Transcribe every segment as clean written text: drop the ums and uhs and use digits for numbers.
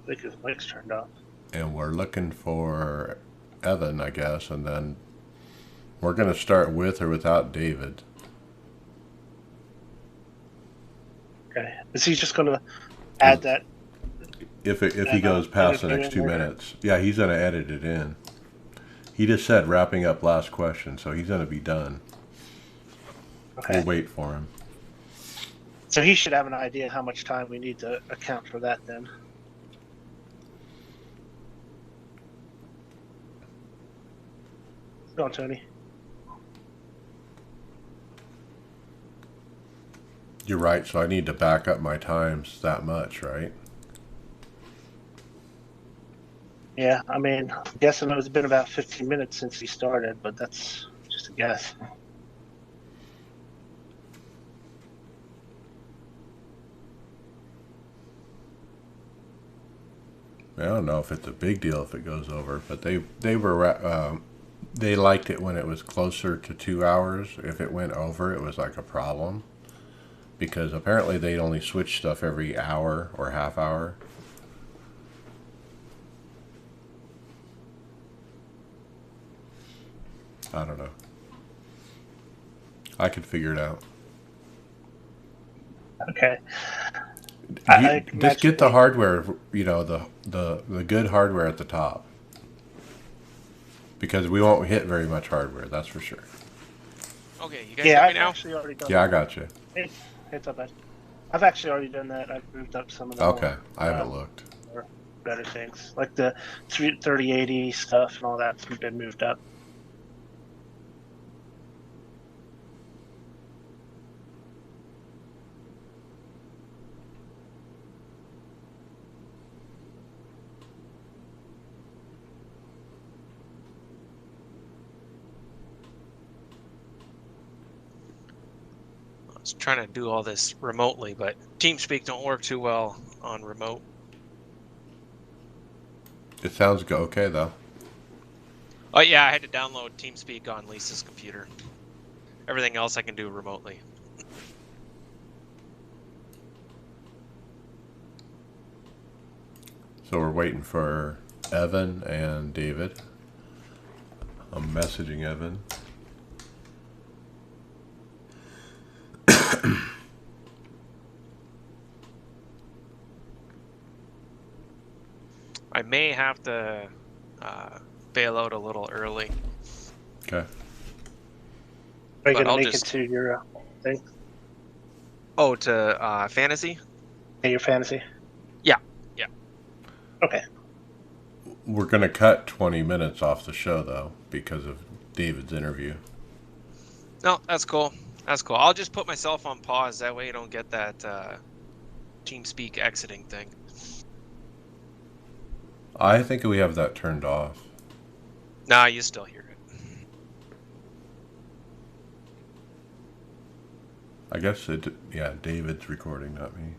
I think his mic's turned off. And we're looking for Evan, I guess, and then we're going to start with or without David. Okay. Is he just going to Is add that if he goes past the interview next in two later? minutes, yeah, he's going to edit it in. He just said wrapping up last question, so he's going to be done. We'll Okay. wait for him. So he should have an idea how much time we need to account for that then. Go on, Tony. You're right, so I need to back up my times that much, right? Yeah, I mean, I'm guessing it's been about 15 minutes since he started, but that's just a guess. I don't know if it's a big deal if it goes over, but they liked it when it was closer to 2 hours. If it went over, it was like a problem because apparently they only switch stuff every hour or half hour. I don't know. I could figure it out. Okay. I Just imagine get the hardware, the good hardware at the top because we won't hit very much hardware. That's for sure. Okay, you guys Yeah, got me I've now? actually already done Yeah, I that. got you. It's not bad. I've actually already done that. I've moved up some of the Okay, more, I haven't looked. more better things, like the 3080 stuff and all that's been moved up. I was trying to do all this remotely, but TeamSpeak don't work too well on remote. It sounds okay though. Oh yeah, I had to download TeamSpeak on Lisa's computer. Everything else I can do remotely. So we're waiting for Evan and David. I'm messaging Evan. I may have to bail out a little early. Okay. Are you But gonna I'll make just it to your thing? to fantasy. Yeah, your fantasy. Yeah, yeah. Okay. We're going to cut 20 minutes off the show though because of David's interview. No, that's cool. That's cool. I'll just put myself on pause. That way you don't get that TeamSpeak exiting thing. I think we have that turned off. Nah, you still hear it. I guess yeah, David's recording, not me.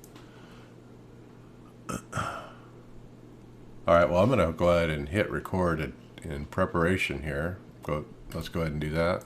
All right, well, I'm going to go ahead and hit record in preparation here. Let's go ahead and do that.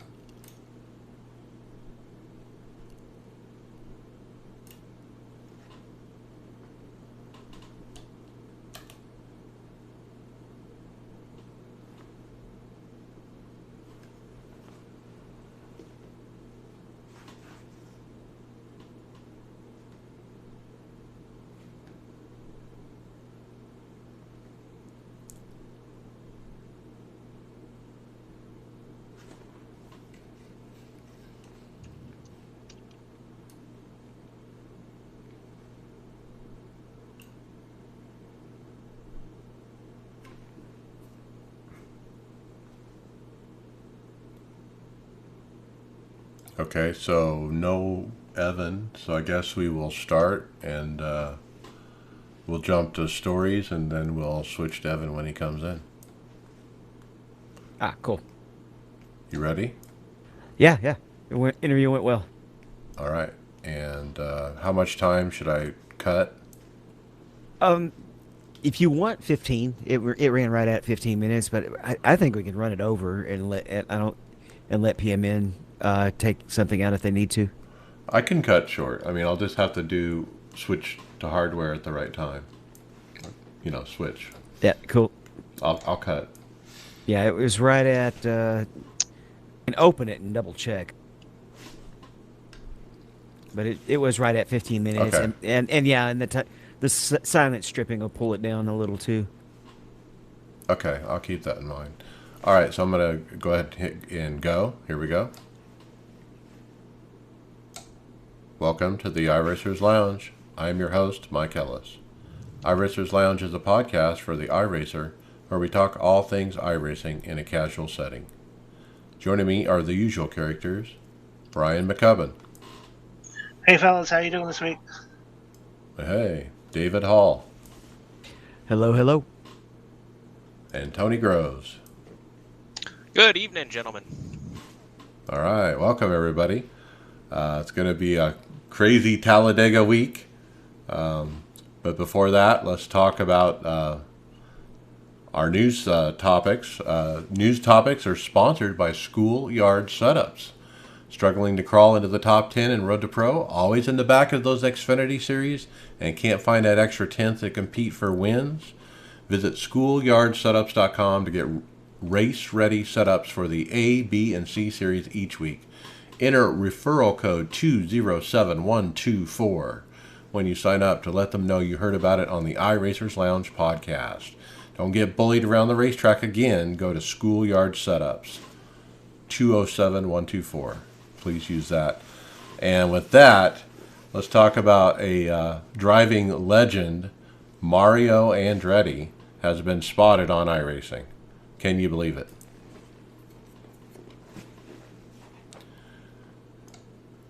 Okay, so no Evan, so I guess we will start and we'll jump to stories and then we'll switch to Evan when he comes in. Ah, cool. You ready? Yeah, yeah. Interview went well. All right. And how much time should I cut? Um, if you want 15, it ran right at 15 minutes, but I think we can run it over and let PMN take something out if they need to. I can cut short. I mean, I'll just have to switch to hardware at the right time. switch. Yeah, cool. I'll cut it. Yeah, it was right at. And open it and double check. But it was right at 15 minutes, Okay. and yeah, and the silent stripping will pull it down a little too. Okay, I'll keep that in mind. All right, so I'm gonna go ahead and hit and go. Here we go. Welcome to the iRacers Lounge. I am your host, Mike Ellis. iRacers Lounge is a podcast for the iRacer, where we talk all things iRacing in a casual setting. Joining me are the usual characters: Brian McCubbin. Hey, fellas, how you doing this week? Hey, David Hall. Hello, hello. And Tony Groves. Good evening, gentlemen. All right, welcome everybody. It's going to be a crazy Talladega week. But before that, let's talk about our news topics. News topics are sponsored by Schoolyard Setups. Struggling to crawl into the top 10 in Road to Pro, always in the back of those Xfinity series, and can't find that extra tenth to compete for wins? Visit schoolyardsetups.com to get race-ready setups for the A, B, and C series each week. Enter referral code 207124 when you sign up to let them know you heard about it on the iRacers Lounge podcast. Don't get bullied around the racetrack again. Go to Schoolyard Setups 207124. Please use that. And with that, let's talk about a driving legend. Mario Andretti has been spotted on iRacing. Can you believe it?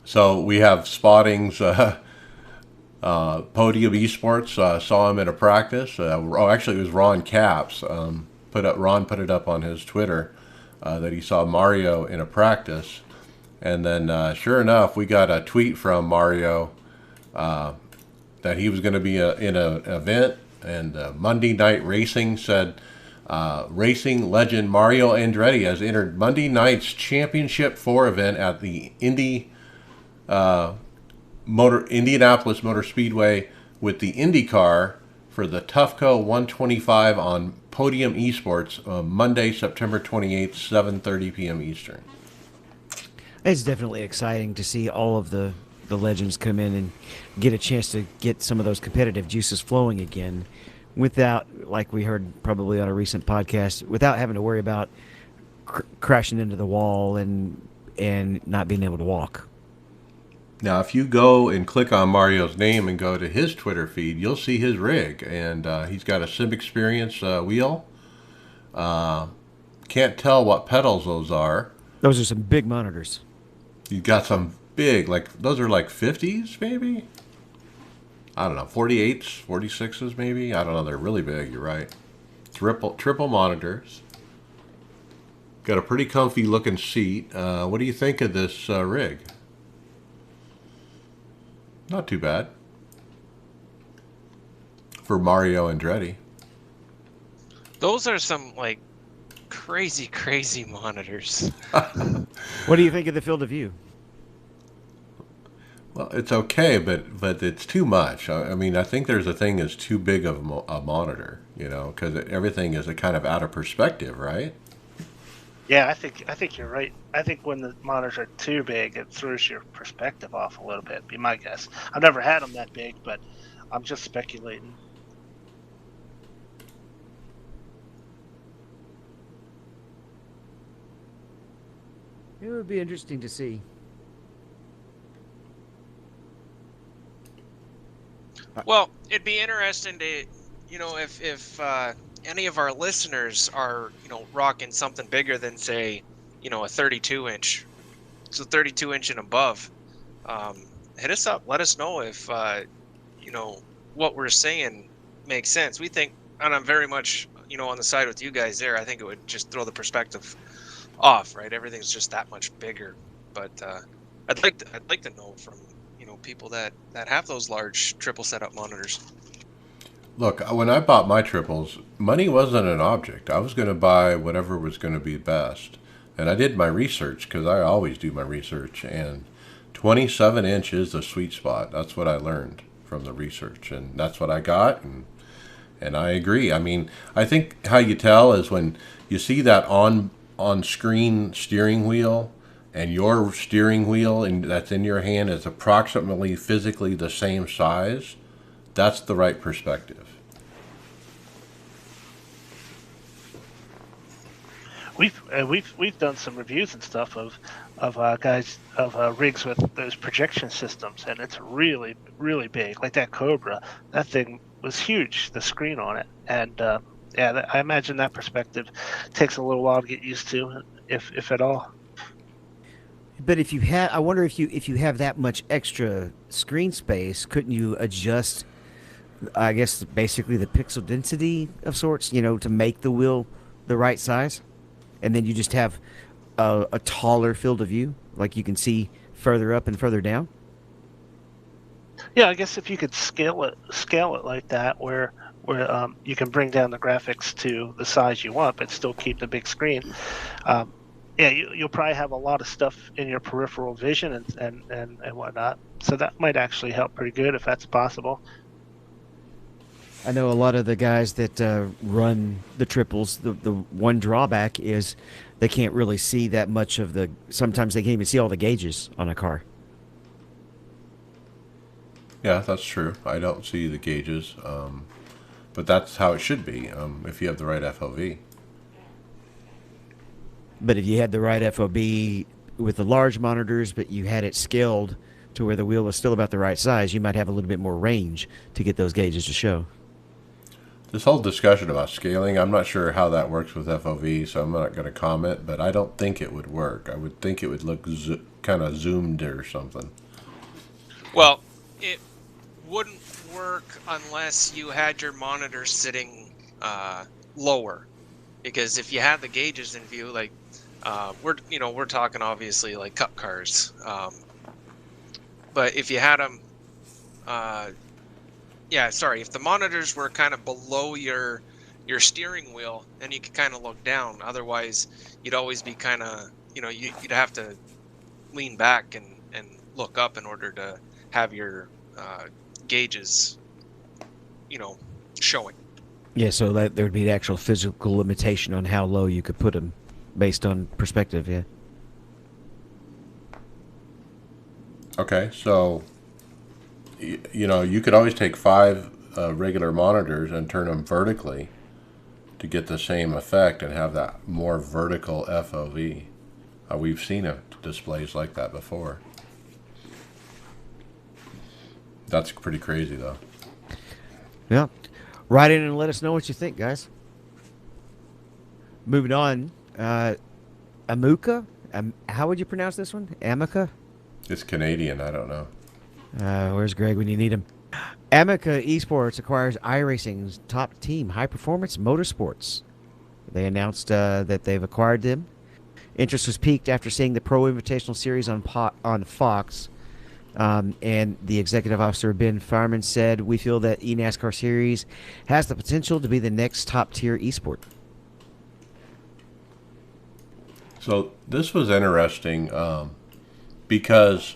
So we have spottings. Podium Esports saw him at a practice. Actually, it was Ron Capps. Ron put it up on his Twitter that he saw Mario in a practice. And then, sure enough, we got a tweet from Mario that he was going to be in an event. And Monday Night Racing said, racing legend Mario Andretti has entered Monday night's Championship 4 event at the Indianapolis Motor Speedway with the IndyCar for the Tufco 125 on Podium Esports Monday, September 28th, 7:30 p.m. Eastern. It's definitely exciting to see all of the legends come in and get a chance to get some of those competitive juices flowing again without, like we heard probably on a recent podcast, without having to worry about crashing into the wall and not being able to walk. Now, if you go and click on Mario's name and go to his Twitter feed, you'll see his rig, and he's got a Sim Experience wheel. Can't tell what pedals those are. Those are some big monitors. You've got some big, those are like 50s, maybe? I don't know, 48s, 46s, maybe? I don't know, they're really big, you're right. Triple monitors. Got a pretty comfy looking seat. What do you think of this rig? Not too bad for Mario Andretti. Those are some crazy monitors. What do you think of the field of view? Well, it's okay, but it's too much. I mean, I think there's a thing that's too big of a monitor, because everything is kind of out of perspective, right? Yeah, I think you're right. I think when the monitors are too big, it throws your perspective off a little bit. Be my guess. I've never had them that big, but I'm just speculating. It would be interesting to see. Well, it'd be interesting to, if any of our listeners are, rocking something bigger than, say, a 32-inch, so 32-inch and above, hit us up. Let us know if, what we're saying makes sense. We think, and I'm very much, on the side with you guys there. I think it would just throw the perspective off, right? Everything's just that much bigger. But I'd like to know from people that have those large triple setup monitors. Look, when I bought my triples, money wasn't an object. I was going to buy whatever was going to be best. And I did my research, because I always do my research, and 27 inch is the sweet spot. That's what I learned from the research, and that's what I got. And And I agree. I mean, I think how you tell is when you see that on screen steering wheel, and your steering wheel that's in your hand is approximately physically the same size. That's the right perspective. We've done some reviews and stuff of guys of rigs with those projection systems, and it's really big. Like that Cobra, that thing was huge. The screen on it, and I imagine that perspective takes a little while to get used to, if at all. But if you had, I wonder if you have that much extra screen space, couldn't you adjust? I guess basically the pixel density of sorts, to make the wheel the right size, and then you just have a taller field of view, like you can see further up and further down. Yeah, I guess if you could scale it like that, where you can bring down the graphics to the size you want, but still keep the big screen. Yeah, you'll probably have a lot of stuff in your peripheral vision and whatnot. So that might actually help pretty good if that's possible. I know a lot of the guys that run the triples. The one drawback is they can't really see that much of the. Sometimes they can't even see all the gauges on a car. Yeah, that's true. I don't see the gauges, but that's how it should be if you have the right FOV. But if you had the right FOB with the large monitors, but you had it scaled to where the wheel was still about the right size, you might have a little bit more range to get those gauges to show. This whole discussion about scaling, I'm not sure how that works with FOV, so I'm not going to comment, but I don't think it would work. I would think it would look kind of zoomed or something. Well, it wouldn't work unless you had your monitor sitting lower, because if you had the gauges in view, like we're talking obviously like cup cars, but if you had them, if the monitors were kind of below your steering wheel, then you could kind of look down. Otherwise, you'd always be kind of, you'd have to lean back and look up in order to have your gauges, showing. Yeah, so that there would be the actual physical limitation on how low you could put them based on perspective, yeah. Okay, so, you could always take 5 regular monitors and turn them vertically to get the same effect and have that more vertical FOV. We've seen displays like that before. That's pretty crazy, though. Yeah. Write in and let us know what you think, guys. Moving on. Amuka? How would you pronounce this one? Amica? It's Canadian. I don't know. Where's Greg when you need him? Amica Esports acquires iRacing's top team, High Performance Motorsports. They announced that they've acquired them. Interest was piqued after seeing the Pro Invitational Series on Fox. And the executive officer, Ben Fireman, said, "We feel that eNASCAR Series has the potential to be the next top-tier esport." So this was interesting because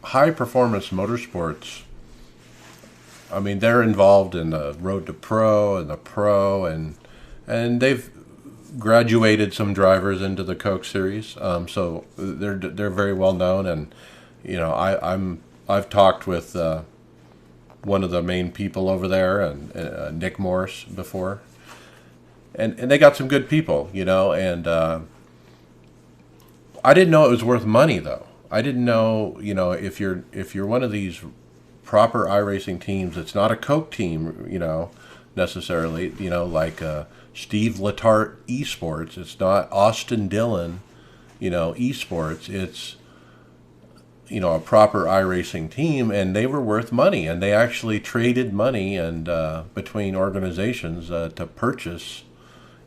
High Performance Motorsports, I mean, they're involved in the Road to Pro and the Pro, and they've graduated some drivers into the Coke Series. So they're very well known, and I've talked with one of the main people over there, and Nick Morris before, and they got some good people, and I didn't know it was worth money though. I didn't know, if you're one of these proper iRacing teams, it's not a Coke team, necessarily, like Steve Letarte Esports. It's not Austin Dillon, Esports. It's a proper iRacing team, and they were worth money, and they actually traded money and between organizations to purchase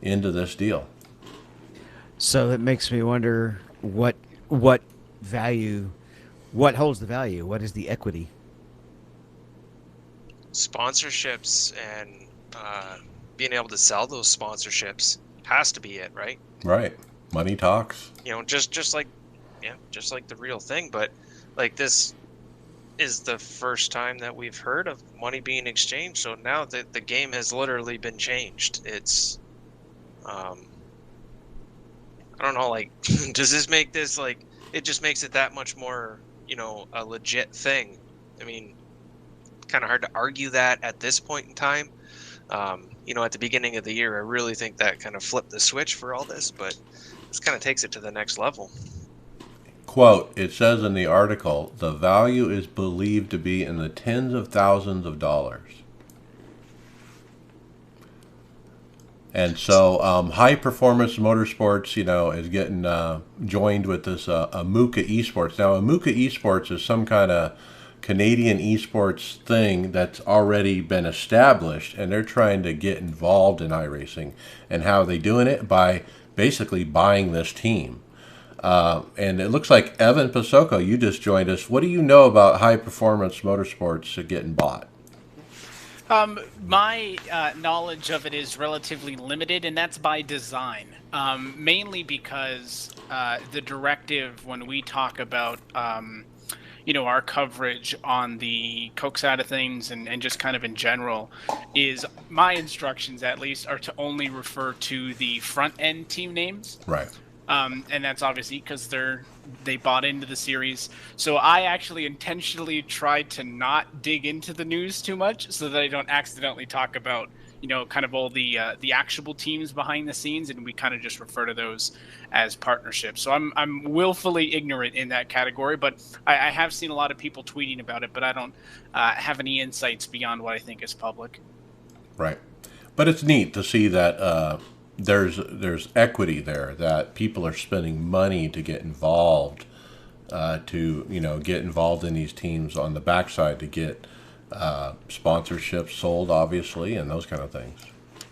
into this deal. So that makes me wonder what value, what holds the value, what is the equity? Sponsorships and being able to sell those sponsorships has to be it, right? Right. Money talks. Just like the real thing, but like this is the first time that we've heard of money being exchanged. So now that the game has literally been changed, it's, I don't know, like, does this make this, like, it just makes it that much more, a legit thing. I mean, kind of hard to argue that at this point in time. At the beginning of the year, I really think that kind of flipped the switch for all this, but this kind of takes it to the next level. Quote, it says in the article, the value is believed to be in the tens of thousands of dollars. And so High Performance Motorsports, is getting joined with this Amuka Esports. Now, Amuka Esports is some kind of Canadian esports thing that's already been established, and they're trying to get involved in iRacing. And how are they doing it? By basically buying this team. And it looks like Evan Pasoko, you just joined us. What do you know about High Performance Motorsports getting bought? My knowledge of it is relatively limited, and that's by design. Mainly because the directive, when we talk about, our coverage on the Coke side of things and just kind of in general, is my instructions, at least, are to only refer to the front end team names. Right. And that's obviously because they bought into the series. So I actually intentionally tried to not dig into the news too much so that I don't accidentally talk about, kind of all the actual teams behind the scenes, and we kind of just refer to those as partnerships. So I'm willfully ignorant in that category, but I have seen a lot of people tweeting about it, but I don't have any insights beyond what I think is public. Right. But it's neat to see that there's equity there, that people are spending money to get involved, get involved in these teams on the backside to get sponsorships sold, obviously, and those kind of things.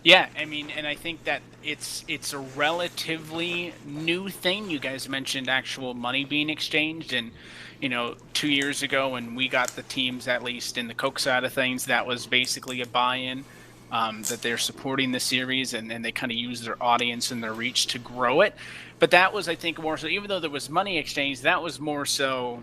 Yeah, I mean, and I think that it's a relatively new thing. You guys mentioned actual money being exchanged, and 2 years ago when we got the teams, at least in the Coke side of things, that was basically a buy-in. That they're supporting the series, and they kind of use their audience and their reach to grow it. But that was, I think, more so, even though there was money exchange, that was more so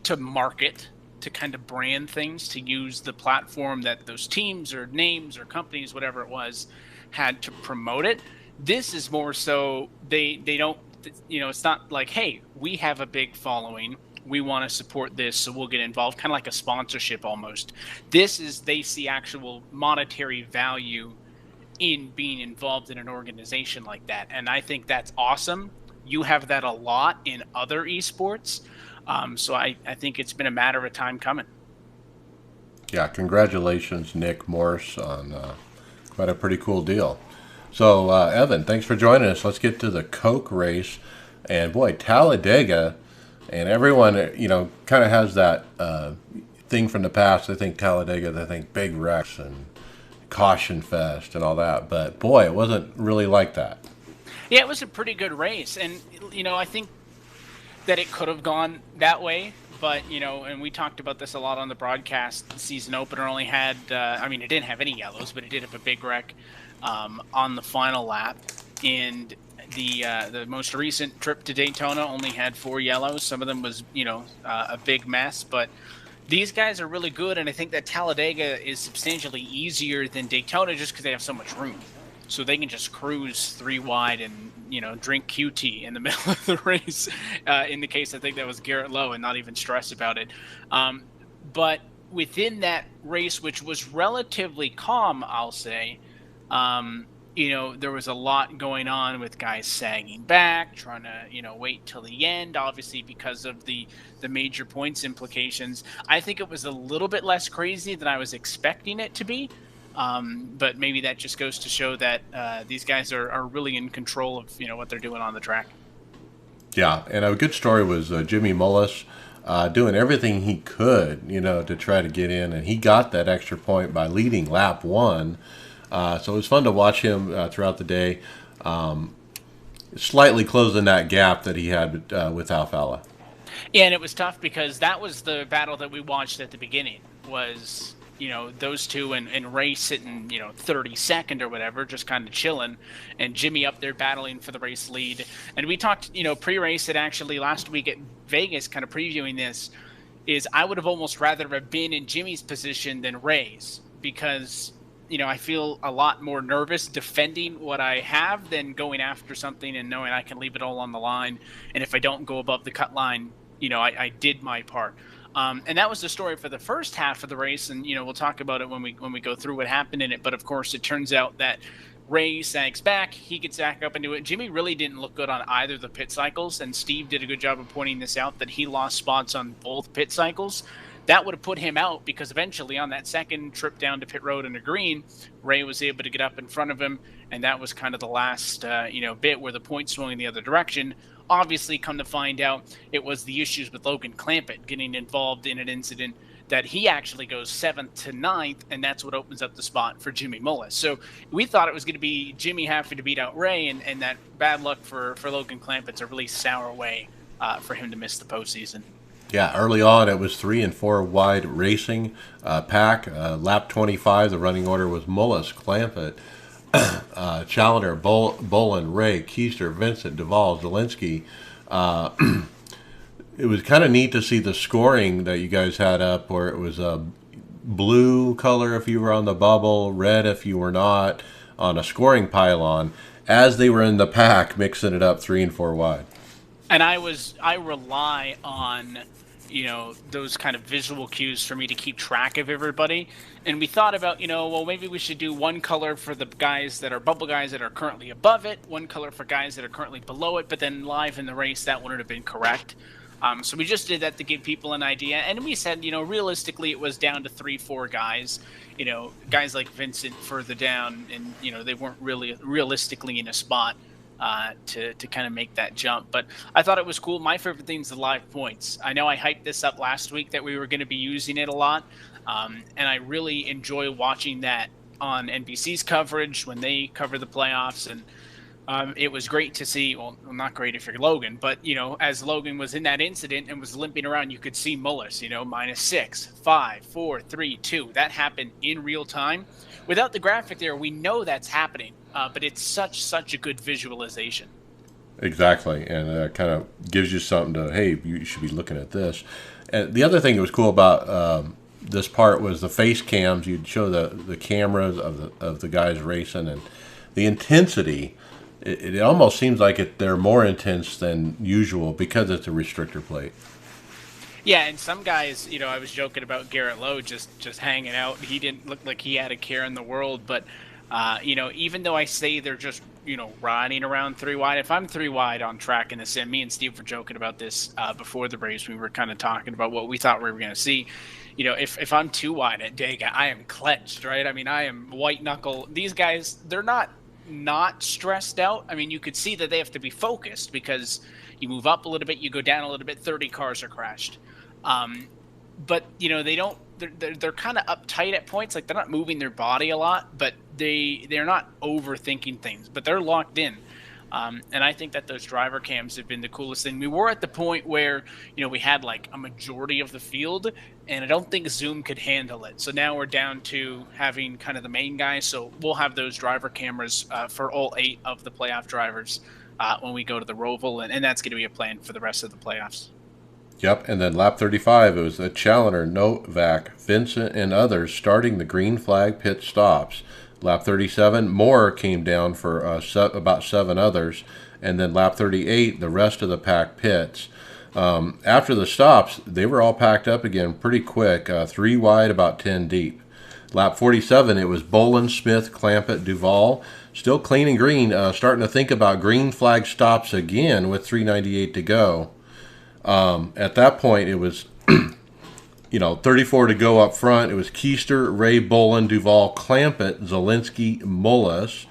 to market, to kind of brand things, to use the platform that those teams or names or companies, whatever it was, had to promote it. This is more so they don't, it's not like, hey, we have a big following, we want to support this, so we'll get involved, kind of like a sponsorship almost. This is, they see actual monetary value in being involved in an organization like that. And I think that's awesome. You have that a lot in other esports. So I think it's been a matter of time coming. Yeah, congratulations, Nick Morse, on quite a pretty cool deal. So, Evan, thanks for joining us. Let's get to the Coke race. And boy, Talladega, and everyone, kind of has that thing from the past. They think Talladega, they think big wrecks and caution fest and all that. But boy, it wasn't really like that. Yeah, it was a pretty good race. And, I think that it could have gone that way. But, and we talked about this a lot on the broadcast, the season opener only had, it didn't have any yellows, but it did have a big wreck on the final lap. And the most recent trip to Daytona only had 4 yellows. Some of them was, a big mess. But these guys are really good, and I think that Talladega is substantially easier than Daytona just because they have so much room. So they can just cruise 3 wide and, drink QT in the middle of the race. In the case, I think that was Garrett Lowe, and not even stress about it. But within that race, which was relatively calm, I'll say, there was a lot going on with guys sagging back, trying to, wait till the end, obviously because of the major points implications. I think it was a little bit less crazy than I was expecting it to be. But maybe that just goes to show that these guys are really in control of, what they're doing on the track. Yeah, and a good story was Jimmy Mullis doing everything he could, to try to get in. And he got that extra point by leading lap 1. So it was fun to watch him throughout the day, slightly closing that gap that he had with Alfala. Yeah, and it was tough because that was the battle that we watched at the beginning, was, those two and Ray sitting, 32nd or whatever, just kind of chilling, and Jimmy up there battling for the race lead. And we talked, pre-race it actually last week at Vegas, kind of previewing this. is I would have almost rather have been in Jimmy's position than Ray's, because I feel a lot more nervous defending what I have than going after something and knowing I can leave it all on the line. And if I don't go above the cut line, I did my part. And that was the story for the first half of the race. And, we'll talk about it when we go through what happened in it. But of course, it turns out that Ray sags back. He gets back up into it. Jimmy really didn't look good on either of the pit cycles. And Steve did a good job of pointing this out, that he lost spots on both pit cycles. That would have put him out, because eventually on that second trip down to pit road and the green, Ray was able to get up in front of him. And that was kind of the last, bit where the point swung in the other direction. Obviously, come to find out, it was the issues with Logan Clampett getting involved in an incident that he actually goes 7th to 9th, and that's what opens up the spot for Jimmy Mullis. So we thought it was going to be Jimmy having to beat out Ray, and that bad luck for Logan Clampett's a really sour way for him to miss the postseason. Yeah, early on it was 3 and 4 wide racing pack. Lap 25, the running order was Mullis, Clampett, Challenger, Bolin, Ray, Keister, Vincent, Duvall, Zielinski. It was kind of neat to see the scoring that you guys had up, where it was a blue color if you were on the bubble, red if you were not, on a scoring pylon, as they were in the pack, mixing it up 3 and 4 wide. And I rely on, those kind of visual cues for me to keep track of everybody. And we thought about, maybe we should do one color for the guys that are bubble guys that are currently above it, one color for guys that are currently below it, but then live in the race, that wouldn't have been correct. So we just did that to give people an idea. And we said, realistically, it was down to 3-4 guys, guys like Vincent further down, and, they weren't really realistically in a spot to kind of make that jump. But I thought it was cool. My favorite thing is the live points. I know I hyped this up last week that we were going to be using it a lot, and I really enjoy watching that on NBC's coverage when they cover the playoffs. And it was great to see, well, not great if you're Logan, but, as Logan was in that incident and was limping around, you could see Mullis, -6, 5, 4, 3, 2. That happened in real time. Without the graphic there, we know that's happening, but it's such a good visualization. Exactly, and it kind of gives you something to, hey, you should be looking at this. And the other thing that was cool about this part was the face cams. You'd show the cameras of the guys racing, and the intensity. It almost seems like they're more intense than usual because it's a restrictor plate. Yeah, and some guys, I was joking about Garrett Lowe just hanging out. He didn't look like he had a care in the world, but even though I say they're just, riding around 3 wide, if I'm 3 wide on track in the sim, me and Steve were joking about this before the race. We were kind of talking about what we thought we were going to see. If I'm 2 wide at Dega, I am clenched, right? I mean, I am white knuckle. These guys, they're not stressed out. I mean, you could see that they have to be focused, because you move up a little bit, you go down a little bit, 30 cars are crashed. But they don't, they're kind of uptight at points. Like, they're not moving their body a lot, but they're not overthinking things, but they're locked in. And I think that those driver cams have been the coolest thing. We were at the point where, we had like a majority of the field, and I don't think Zoom could handle it. So now we're down to having kind of the main guys. So we'll have those driver cameras for all 8 of the playoff drivers when we go to the Roval, and that's going to be a plan for the rest of the playoffs. Yep, and then lap 35, it was a Challenger, Novak, Vincent, and others starting the green flag pit stops. Lap 37, Moore came down for about 7 others. And then lap 38, the rest of the pack pits. After the stops, they were all packed up again pretty quick, 3 wide, about 10 deep. Lap 47, it was Bolin, Smith, Clampett, Duvall. Still clean and green, starting to think about green flag stops again with 3:98 to go. At that point, it was 34 to go up front. It was Keister, Ray, Bolin, Duvall, Clampett, Zielinski, Mullis.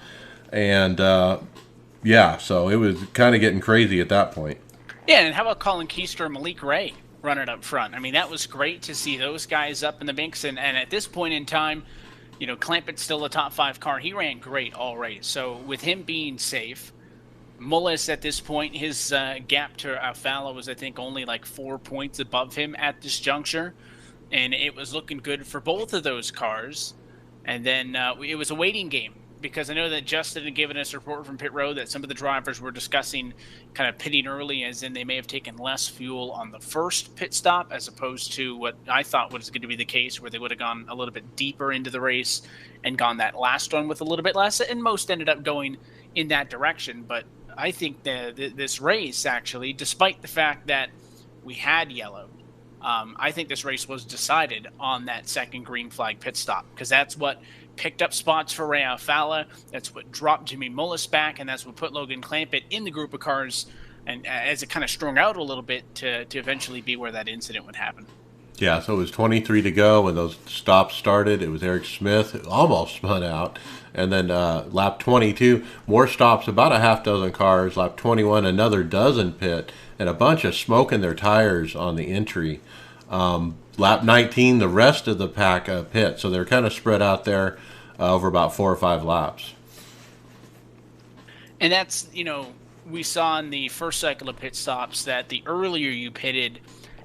And, so it was kind of getting crazy at that point. Yeah, and how about Colin Keister and Malik Ray running up front? I mean, that was great to see those guys up in the mix. And at this point in time, Clampett's still a top 5 car. He ran great all race. So with him being safe, Mullis at this point, his gap to Alfala was, I think, only like 4 points above him at this juncture. And it was looking good for both of those cars. And then it was a waiting game because I know that Justin had given us a report from pit road that some of the drivers were discussing kind of pitting early, as in they may have taken less fuel on the first pit stop as opposed to what I thought was going to be the case, where they would have gone a little bit deeper into the race and gone that last one with a little bit less, and most ended up going in that direction. But I think this race, actually, despite the fact that we had yellow, I think this race was decided on that second green flag pit stop, because that's what picked up spots for Ray Alfala, that's what dropped Jimmy Mullis back, and that's what put Logan Clampett in the group of cars, and as it kind of strung out a little bit to eventually be where that incident would happen. Yeah, so it was 23 to go when those stops started. It was Eric Smith who almost spun out. And then lap 22, more stops, about a half dozen cars. Lap 21, another dozen pit, and a bunch of smoke in their tires on the entry. Lap 19, the rest of the pack pit. So they're kind of spread out there over about 4 or 5 laps. And that's, we saw in the first cycle of pit stops that the earlier you pitted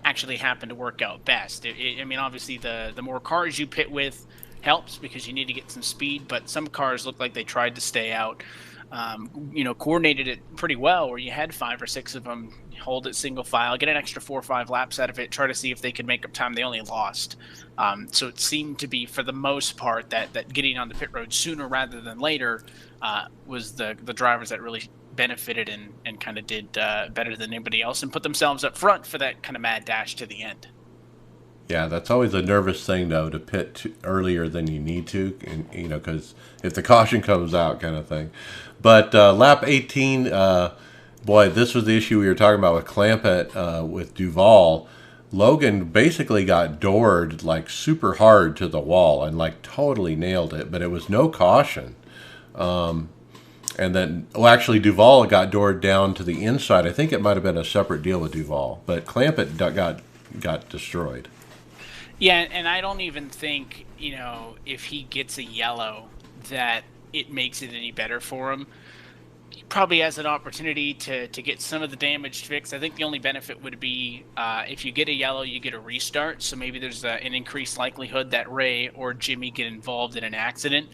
actually happened to work out best. I mean, obviously the more cars you pit with helps because you need to get some speed, but some cars look like they tried to stay out. Coordinated it pretty well, where you had 5 or 6 of them hold it single file, get an extra 4 or 5 laps out of it, try to see if they could make up time they only lost. So it seemed to be, for the most part, that getting on the pit road sooner rather than later was the drivers that really benefited and kind of did better than anybody else and put themselves up front for that kind of mad dash to the end. Yeah, that's always a nervous thing, though, to pit earlier than you need to, and, because if the caution comes out, kind of thing. But lap 18, boy, this was the issue we were talking about with Clampett, with Duval. Logan basically got doored like super hard to the wall and like totally nailed it, but it was no caution. And then, actually, Duval got doored down to the inside. I think it might have been a separate deal with Duval, but Clampett got destroyed. Yeah, and I don't even think, if he gets a yellow, that it makes it any better for him. He probably has an opportunity to get some of the damage fixed. I think the only benefit would be if you get a yellow, you get a restart. So maybe there's an increased likelihood that Ray or Jimmy get involved in an accident.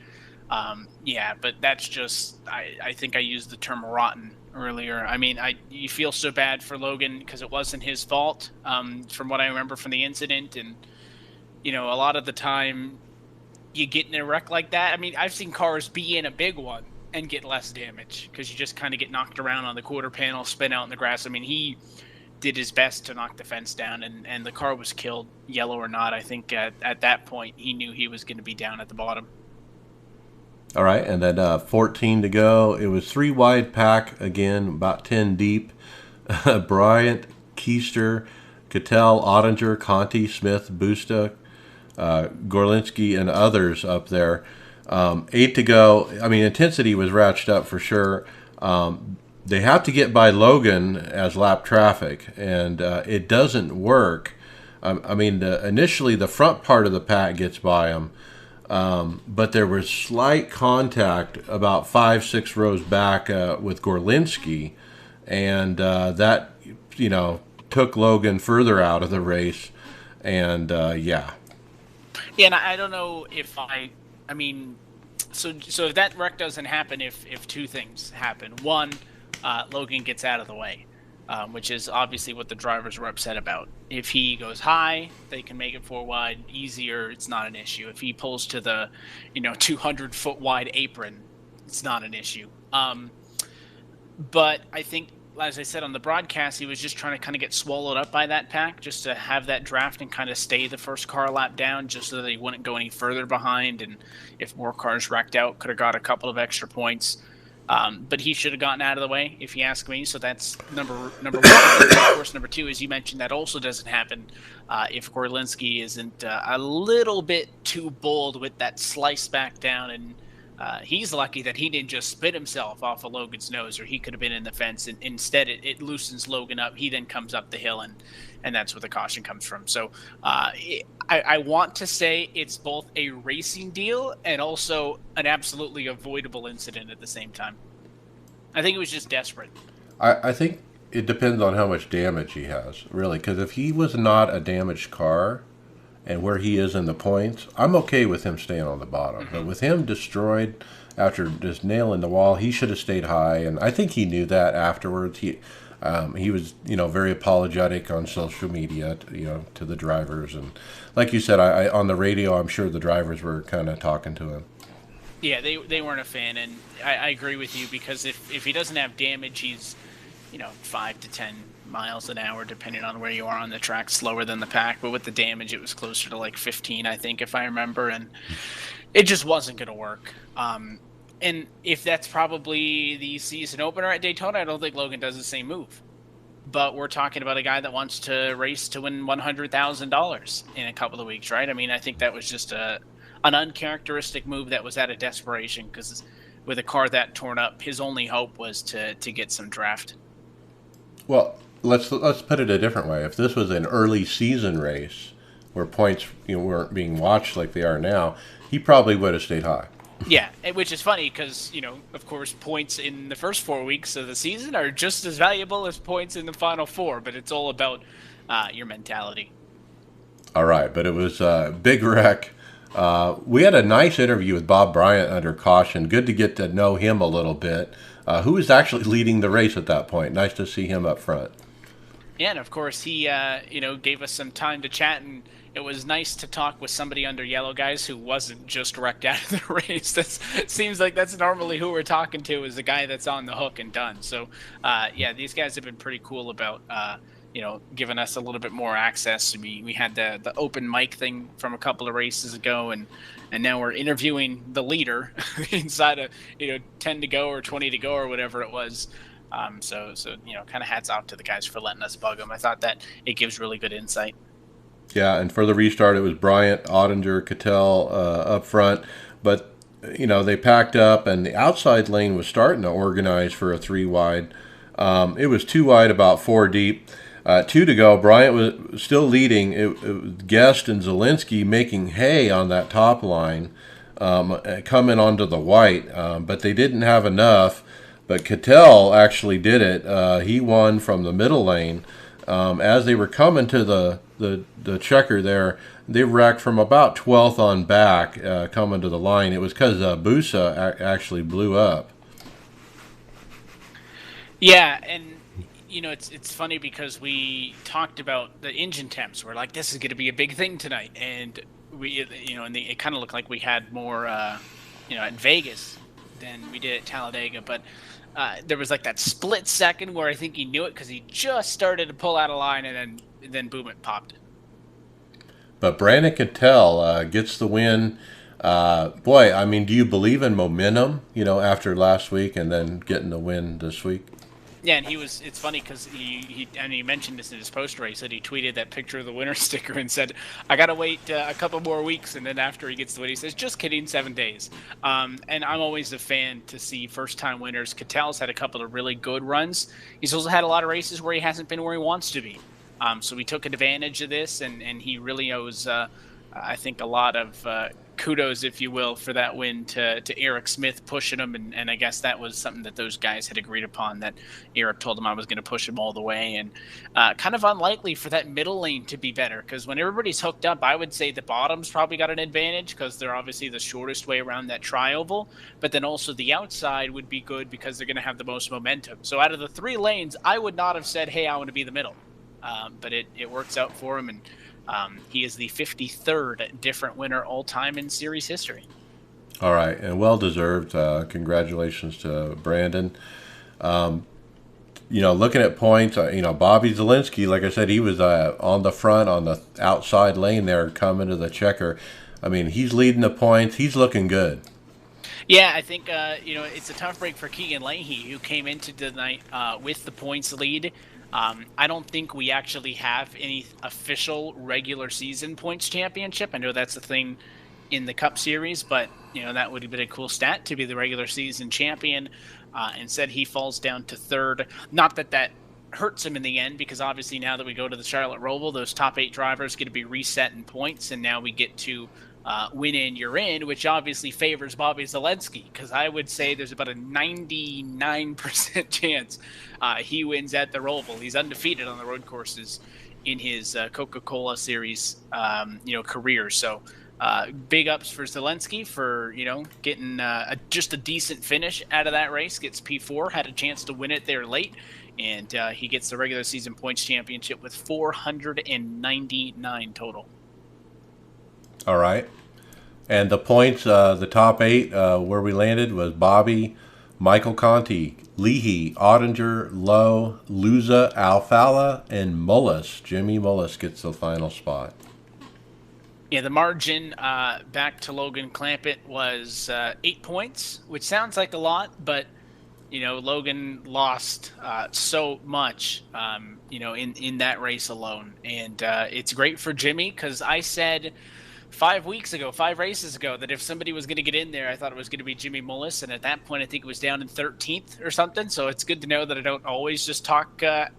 But that's just, I think I used the term rotten earlier. I mean, you feel so bad for Logan because it wasn't his fault, from what I remember from the incident. And, a lot of the time you get in a wreck like that. I mean, I've seen cars be in a big one and get less damage because you just kind of get knocked around on the quarter panel, spin out in the grass. I mean, he did his best to knock the fence down, and the car was killed, yellow or not. I think at that point he knew he was going to be down at the bottom. All right, and then 14 to go. It was 3 wide pack again, about 10 deep. Bryant, Keister, Cattell, Ottinger, Conti, Smith, Busta, Gorlinski, and others up there. 8 to go. I mean, intensity was ratcheted up for sure. They have to get by Logan as lap traffic, and it doesn't work. Initially the front part of the pack gets by them. But there was slight contact about 5-6 rows back with Gorlinski, and that took Logan further out of the race. And Yeah, and I don't know if so if that wreck doesn't happen, if 2 things happen. One, Logan gets out of the way, which is obviously what the drivers were upset about. If he goes high, they can make it 4 wide easier. It's not an issue. If he pulls to the 200-foot wide apron, it's not an issue. But I think, as I said on the broadcast, he was just trying to kind of get swallowed up by that pack, just to have that draft and kind of stay the first car lap down, just so that he wouldn't go any further behind. And if more cars wrecked out, could have got a couple of extra points. But he should have gotten out of the way, if you ask me. So that's number one. Of course, number 2, as you mentioned, that also doesn't happen if Gorlinski isn't a little bit too bold with that slice back down. And he's lucky that he didn't just spit himself off of Logan's nose, or he could have been in the fence. And instead, it loosens Logan up. He then comes up the hill, and that's where the caution comes from. So I want to say it's both a racing deal and also an absolutely avoidable incident at the same time. I think it was just desperate. I think it depends on how much damage he has, really, because if he was not a damaged car and where he is in the points, I'm okay with him staying on the bottom. But with him destroyed after just nailing the wall, he should have stayed high, and I think he knew that afterwards. He was, very apologetic on social media, to the drivers, and like you said, I on the radio, I'm sure the drivers were kind of talking to him. Yeah, they weren't a fan, and I agree with you, because if he doesn't have damage, he's 5 to 10 miles an hour, depending on where you are on the track, slower than the pack. But with the damage, it was closer to like 15, I think, if I remember, and it just wasn't going to work. And if that's probably the season opener at Daytona, I don't think Logan does the same move. But we're talking about a guy that wants to race to win $100,000 in a couple of weeks, right? I mean, I think that was just an uncharacteristic move that was out of desperation, because with a car that torn up, his only hope was to get some draft. Well, let's put it a different way. If this was an early season race where points weren't being watched like they are now, he probably would have stayed high. Yeah, which is funny because, of course, points in the first 4 weeks of the season are just as valuable as points in the final 4, but it's all about your mentality. All right, but it was a big wreck. We had a nice interview with Bob Bryant under caution. Good to get to know him a little bit. Who was actually leading the race at that point. Nice to see him up front. Yeah, and of course he, gave us some time to chat, and it was nice to talk with somebody under Yellow Guys who wasn't just wrecked out of the race. It seems like that's normally who we're talking to, is the guy that's on the hook and done. So, these guys have been pretty cool about, giving us a little bit more access. We had the open mic thing from a couple of races ago, and now we're interviewing the leader inside of 10 to go or 20 to go or whatever it was. So kind of hats off to the guys for letting us bug them. I thought that it gives really good insight. Yeah, and for the restart, it was Bryant, Ottinger, Cattell up front. But, they packed up, and the outside lane was starting to organize for a 3 wide. It was 2 wide, about 4 deep. 2 to go. Bryant was still leading. It was Guest and Zielinski making hay on that top line, coming onto the white. But they didn't have enough. But Cattell actually did it. He won from the middle lane. As they were coming to the checker there, they wrecked from about 12th on back, coming to the line. It was because Busa actually blew up. Yeah, and it's funny because we talked about the engine temps. We're like, this is going to be a big thing tonight, and it kind of looked like we had more, at Vegas than we did at Talladega, but. There was like that split second where I think he knew it because he just started to pull out of line, and then boom, it popped. But Brandon Cattell gets the win. Boy, I mean, do you believe in momentum, after last week and then getting the win this week? Yeah, and it's funny because he mentioned this in his post race, that he tweeted that picture of the winner sticker and said, I got to wait a couple more weeks. And then after he gets the win, he says, just kidding, 7 days. And I'm always a fan to see first time winners. Cattell's had a couple of really good runs. He's also had a lot of races where he hasn't been where he wants to be. So he took advantage of this, and he really owes, I think, a lot of kudos, if you will, for that win to Eric Smith pushing him. And I guess that was something that those guys had agreed upon, that Eric told him I was going to push him all the way. And kind of unlikely for that middle lane to be better, because when everybody's hooked up, I would say the bottom's probably got an advantage because they're obviously the shortest way around that tri-oval. But then also the outside would be good because they're going to have the most momentum. So out of the 3 lanes, I would not have said, hey, I want to be the middle. But it works out for him, and he is the 53rd different winner all time in series history. All right, and well deserved. Congratulations to Brandon. Looking at points, Bobby Zielinski, like I said, he was on the front, on the outside lane there, coming to the checker. I mean, he's leading the points. He's looking good. Yeah, I think it's a tough break for Keegan Leahy, who came into the night with the points lead. I don't think we actually have any official regular season points championship. I know that's a thing in the Cup Series, but that would have been a cool stat to be the regular season champion. Instead, he falls down to 3rd. Not that hurts him in the end, because obviously now that we go to the Charlotte Roval, those top 8 drivers get to be reset in points, and now we get to win in, you're in, which obviously favors Bobby Zielinski, because I would say there's about a 99% chance he wins at the Roval. He's undefeated on the road courses in his Coca-Cola Series, career. So big ups for Zelensky for, getting just a decent finish out of that race. Gets P4, had a chance to win it there late, and he gets the regular season points championship with 499 total. All right. And the points, the top 8, where we landed was Bobby, Michael Conti, Leahy, Ottinger, Lowe, Luza, Alfala, and Mullis. Jimmy Mullis gets the final spot. Yeah, the margin back to Logan Clampett was 8 points, which sounds like a lot, but Logan lost so much, in that race alone, and it's great for Jimmy because I said 5 races ago, that if somebody was going to get in there, I thought it was going to be Jimmy Mullis, and at that point, I think it was down in 13th or something. So it's good to know that I don't always just talk, and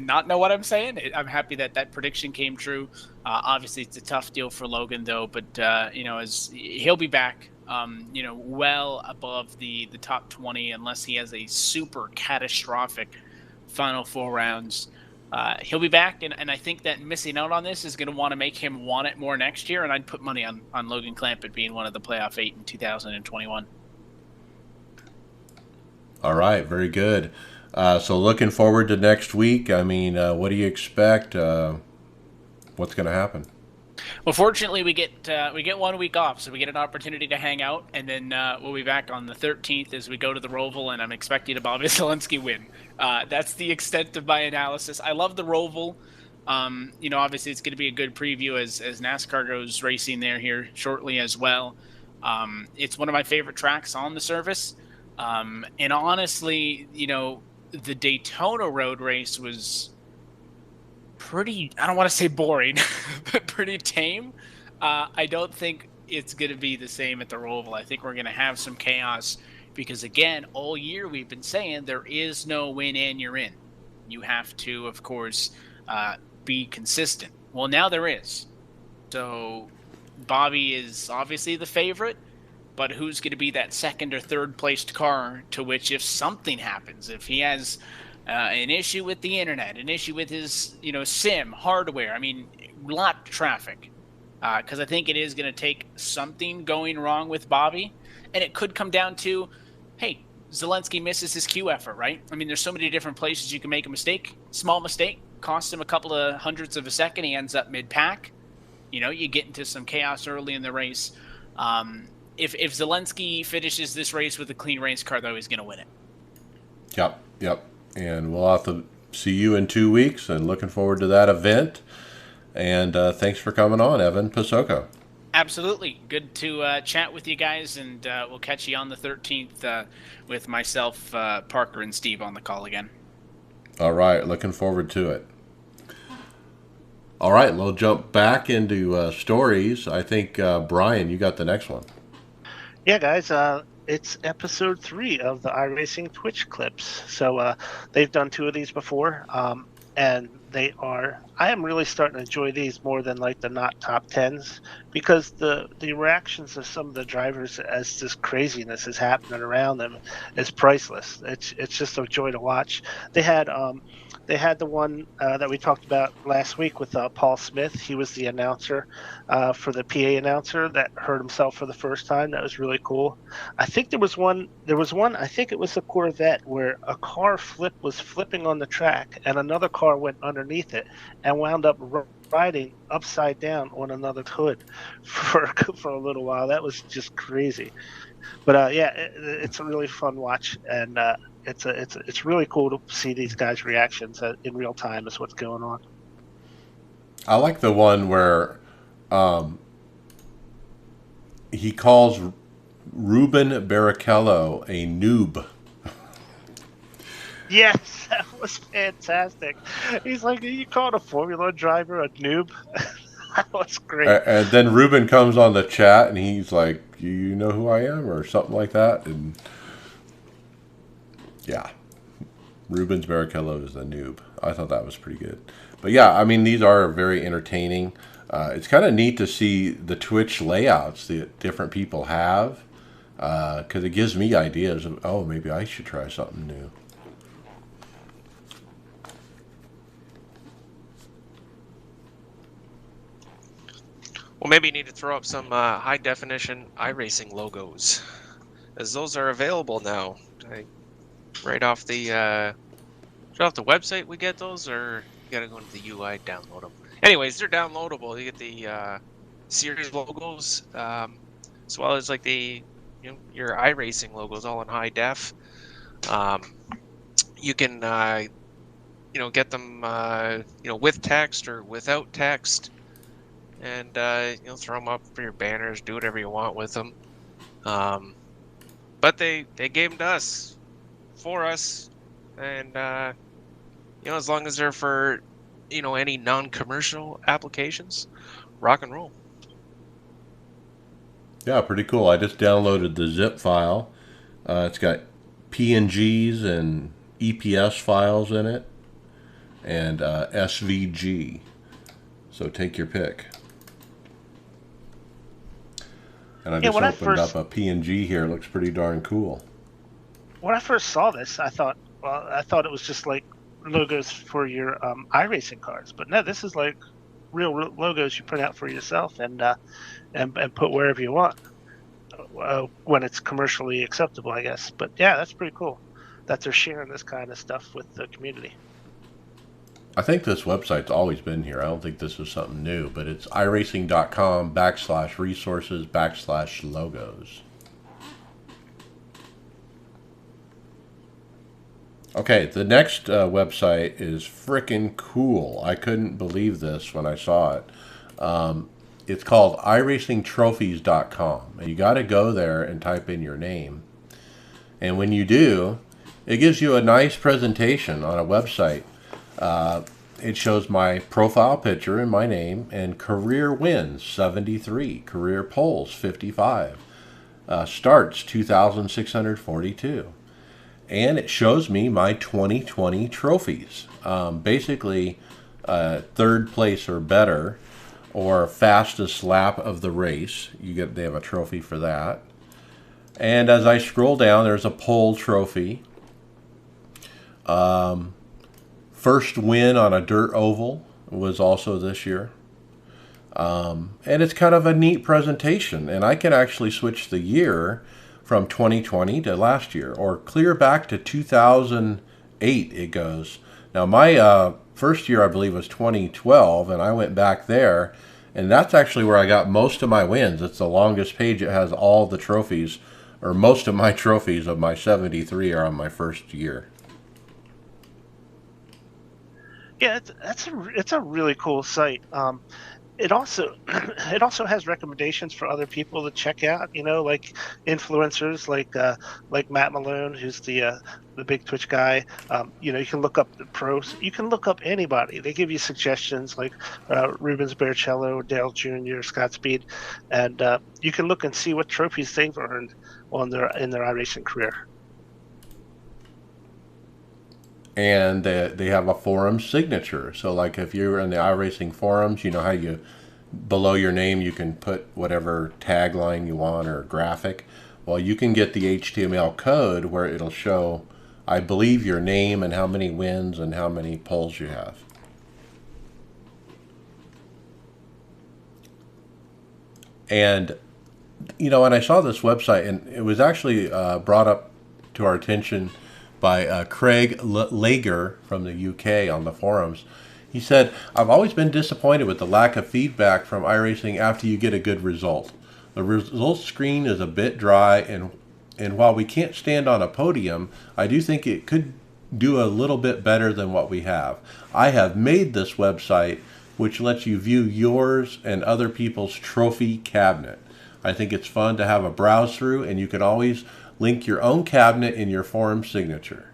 not know what I'm saying. I'm happy that prediction came true. Obviously, it's a tough deal for Logan, though, but as he'll be back, well above the top 20, unless he has a super catastrophic final 4 rounds. He'll be back, and I think that missing out on this is going to want to make him want it more next year, and I'd put money on Logan Clampett being one of the playoff 8 in 2021. All right, very good. So looking forward to next week. I mean, what do you expect? What's going to happen? Well, fortunately, we get 1 week off, so we get an opportunity to hang out, and then we'll be back on the 13th as we go to the Roval, and I'm expecting a Bobby Zelensky win. That's the extent of my analysis. I love the Roval. Obviously, it's going to be a good preview as NASCAR goes racing there here shortly as well. It's one of my favorite tracks on the service, and honestly, the Daytona road race was pretty, I don't want to say boring, but pretty tame. I don't think it's going to be the same at the Roval. I think we're going to have some chaos because, again, all year we've been saying there is no win in, you're in. You have to, of course, be consistent. Well, now there is. So Bobby is obviously the favorite, but who's going to be that second or third placed car to which, if something happens, if he has an issue with the internet, an issue with his, sim hardware. I mean, a lot of traffic. Because I think it is going to take something going wrong with Bobby, and it could come down to, hey, Zelensky misses his Q effort, right? I mean, there's so many different places you can make a mistake. Small mistake costs him a couple of hundredths of a second. He ends up mid-pack. You get into some chaos early in the race. If Zelensky finishes this race with a clean race car, though, he's going to win it. Yep. And we'll have to see you in 2 weeks, and looking forward to that event. And thanks for coming on, Evan Pasoko. Absolutely. Good to chat with you guys, and we'll catch you on the 13th with myself, Parker, and Steve on the call again. All right. Looking forward to it. All right. We'll jump back into stories. I think, Brian, you got the next one. Yeah, guys. It's episode 3 of the iRacing Twitch clips. So they've done 2 of these before, and I am really starting to enjoy these more than like the not top 10s, because the reactions of some of the drivers as this craziness is happening around them is priceless. It's just a joy to watch. They had the one that we talked about last week with Paul Smith. He was the announcer for the PA announcer that hurt himself for the first time. That was really cool. I think there was one, I think it was a Corvette, where a car was flipping on the track and another car went underneath it and wound up riding upside down on another hood for a little while. That was just crazy. But it's a really fun watch, and it's really cool to see these guys' reactions in real time as what's going on. I like the one where he calls Ruben Barrichello a noob. Yes, that was fantastic. He's like, you called a Formula driver a noob? That was great. And then Ruben comes on the chat, and he's like, you know who I am, or something like that. And yeah, Rubens Barrichello is a noob. I thought that was pretty good. But yeah, I mean, these are very entertaining. It's kind of neat to see the Twitch layouts that different people have, because it gives me ideas of, oh, maybe I should try something new. Well, maybe you need to throw up some high definition iRacing logos, as those are available now. Right off the website, we get those, or you gotta go into the UI, download them. Anyways, they're downloadable. You get the series logos, as well as like your iRacing logos, all in high def. You can get them with text or without text, and throw them up for your banners, do whatever you want with them. But they gave them to us, for us, and as long as they're for any non-commercial applications, rock and roll. Yeah, pretty cool. I just downloaded the zip file. It's got PNGs and EPS files in it, and SVG. So take your pick. And I just opened up a PNG here. It looks pretty darn cool. When I first saw this, I thought it was just like logos for your iRacing cars, but no, this is like real logos you print out for yourself and put wherever you want when it's commercially acceptable, I guess. But yeah, that's pretty cool that they're sharing this kind of stuff with the community. I think this website's always been here. I don't think this is something new, but it's iRacing.com/resources/logos. Okay, the next website is frickin' cool. I couldn't believe this when I saw it. It's called iRacingTrophies.com. And you got to go there and type in your name. And when you do, it gives you a nice presentation on a website. It shows my profile picture and my name, and career wins 73, career poles 55, starts 2,642. And it shows me my 2020 trophies. Basically, third place or better, or fastest lap of the race. They have a trophy for that. And as I scroll down, there's a pole trophy. First win on a dirt oval was also this year. And it's kind of a neat presentation. And I can actually switch the year from 2020 to last year, or clear back to 2008 it goes. Now my first year I believe was 2012, and I went back there, and that's actually where I got most of my wins. It's the longest page. It has all the trophies, or most of my trophies of my 73 are on my first year. Yeah, it's a really cool site. It also has recommendations for other people to check out. Like influencers like Matt Malone, who's the big Twitch guy. You can look up the pros. You can look up anybody. They give you suggestions like Rubens Barrichello, Dale Jr., Scott Speed, and you can look and see what trophies they've earned in their iRacing career. And they have a forum signature. So like if you're in the iRacing forums, you know how you, below your name, you can put whatever tagline you want or graphic. Well, you can get the HTML code where it'll show, I believe, your name and how many wins and how many polls you have. And, and I saw this website, and it was actually brought up to our attention by Craig Lager from the UK on the forums. He said, I've always been disappointed with the lack of feedback from iRacing after you get a good result. The results screen is a bit dry, and while we can't stand on a podium, I do think it could do a little bit better than what we have. I have made this website which lets you view yours and other people's trophy cabinet. I think it's fun to have a browse through, and you can always link your own cabinet in your forum signature.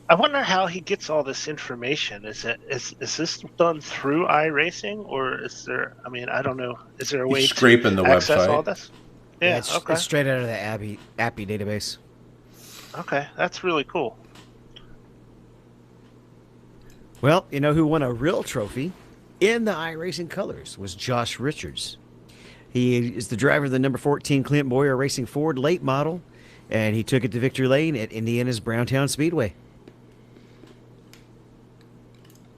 I wonder how he gets all this information. Is this done through iRacing, or is there? I mean, I don't know. Is there a way scraping to the access website? all this? Yeah, it's, okay. It's straight out of the API database. Okay, that's really cool. Well, you know who won a real trophy in the iRacing colors was Josh Richards. He is the driver of the number 14 Clint Boyer Racing Ford late model, and he took it to victory lane at Indiana's Browntown Speedway.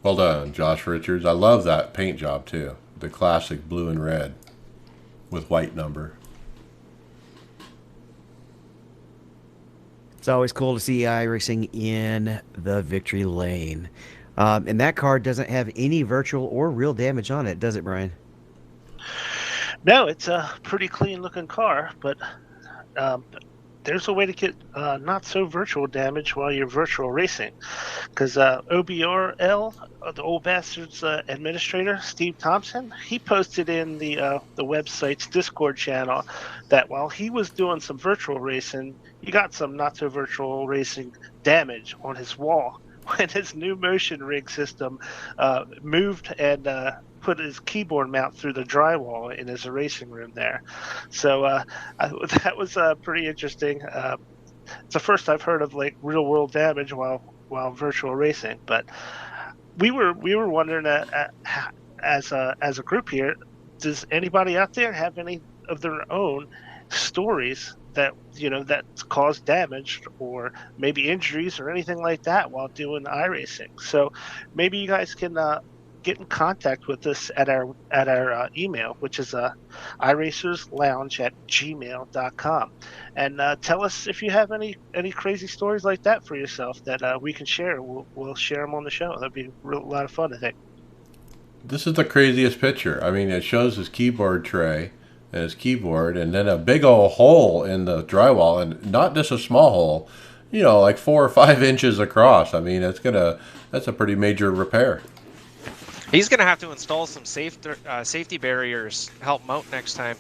Well done, Josh Richards. I love that paint job too. The classic blue and red with white number. It's always cool to see iRacing in the victory lane. And that car doesn't have any virtual or real damage on it, does it, Brian? No, it's a pretty clean looking car, but there's a way to get not so virtual damage while you're virtual racing, because OBRL, the old bastards administrator, Steve Thompson, he posted in the website's Discord channel that while he was doing some virtual racing, he got some not so virtual racing damage on his wall when his new motion rig system moved and put his keyboard mount through the drywall in his racing room there. So that was pretty interesting. It's the first I've heard of like real world damage while virtual racing. But we were wondering as a group here, does anybody out there have any of their own stories that that caused damage or maybe injuries or anything like that while doing iRacing? So maybe you guys can get in contact with us at our email, which is iRacersLounge@gmail.com, and tell us if you have any crazy stories like that for yourself that we can share. We'll share them on the show. That'd be a lot of fun, I think. This is the craziest picture. I mean, it shows his keyboard tray and his keyboard, and then a big old hole in the drywall, and not just a small hole, like 4 or 5 inches across. I mean, that's a pretty major repair. He's going to have to install some safety barriers, help mount next time.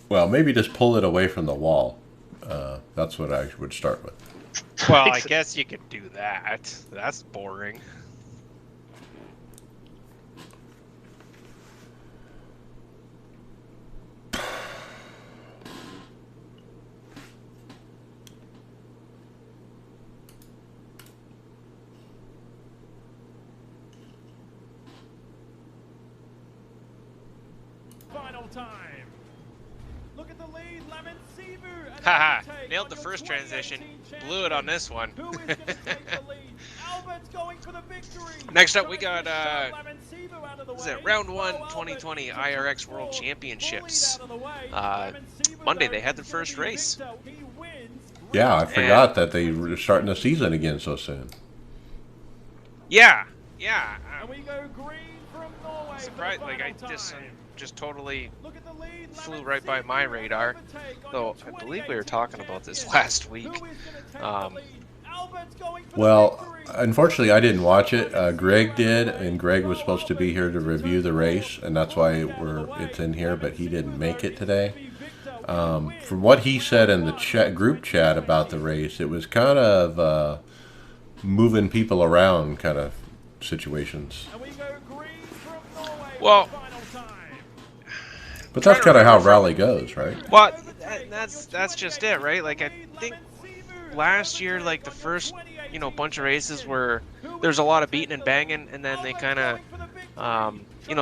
Well, maybe just pull it away from the wall. That's what I would start with. Well, I guess you could do that. That's boring. Time. Look at the lead, Lemon Seaver. Haha, nailed the first transition. Blew it on this one. Who is going to take the lead? Albert's going for the victory. Next up, we got round 1 2020 IRX World Championships. Monday they had the first race. Yeah, I forgot that they were starting the season again so soon. Yeah. And we go green from Norway. Surprised, like I just totally flew right by my radar. Though I believe we were talking about this last week. Well, unfortunately, I didn't watch it. Greg did, and Greg was supposed to be here to review the race, and that's why it's in here. But he didn't make it today. From what he said in the group chat about the race, it was kind of moving people around kind of situations. Well, but that's kind of how rally goes, right? Well, that's just it, right? Like I think last year, like the first bunch of races where there's a lot of beating and banging, and then they kind of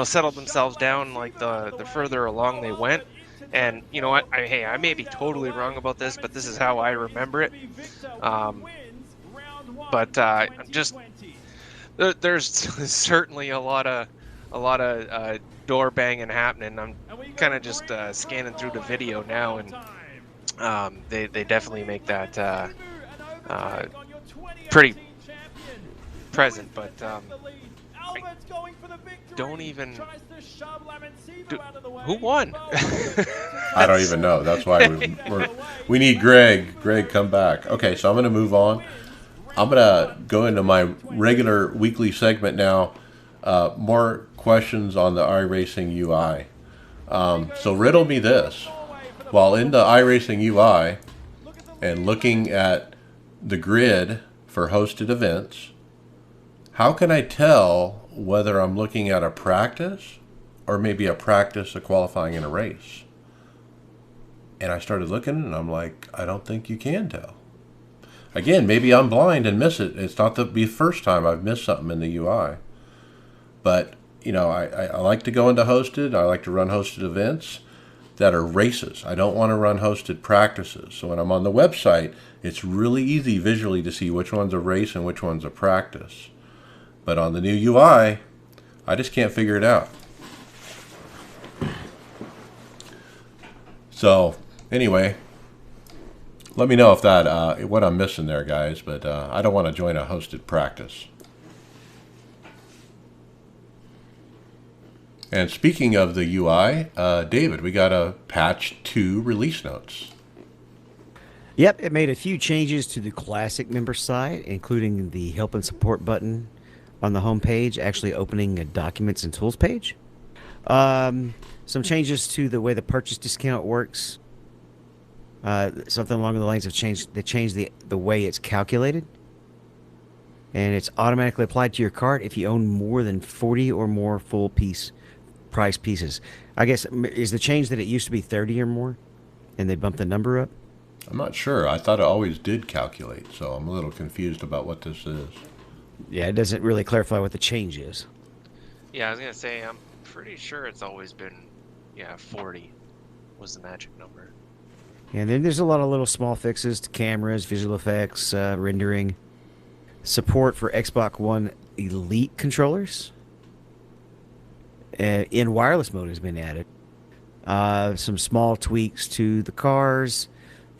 settled themselves down like the further along they went. And you know what? I may be totally wrong about this, but this is how I remember it. There's certainly a lot of door banging happening. I'm kind of just scanning through the video now, and they definitely make that pretty present. But I don't even. Who won? I don't even know. That's why we need Greg. Greg, come back. Okay, so I'm going to move on. I'm going to go into my regular weekly segment now. More questions on the iRacing UI. So riddle me this. While in the iRacing UI and looking at the grid for hosted events, how can I tell whether I'm looking at a practice or maybe a practice of qualifying in a race? And I started looking, and I'm like, I don't think you can tell. Again, maybe I'm blind and miss it. It's not the first time I've missed something in the UI. But, I like to go into hosted. I like to run hosted events. that are races. I don't want to run hosted practices. So when I'm on the website, it's really easy visually to see which one's a race and which one's a practice. But on the new UI, I just can't figure it out. So anyway, let me know if that what I'm missing there, guys. But I don't want to join a hosted practice. And speaking of the UI, David, we got a patch 2 release notes. Yep, it made a few changes to the classic member site, including the help and support button on the home page, actually opening a documents and tools page. Some changes to the way the purchase discount works. Something along the lines of they changed the way it's calculated. And it's automatically applied to your cart if you own more than 40 or more full price pieces. I guess, is the change that it used to be 30 or more, and they bumped the number up? I'm not sure. I thought it always did calculate, so I'm a little confused about what this is. Yeah, it doesn't really clarify what the change is. Yeah, I was gonna say I'm pretty sure it's always been 40 was the magic number. And then there's a lot of little small fixes to cameras, visual effects, rendering, support for Xbox One Elite controllers. In wireless mode has been added. Some small tweaks to the cars,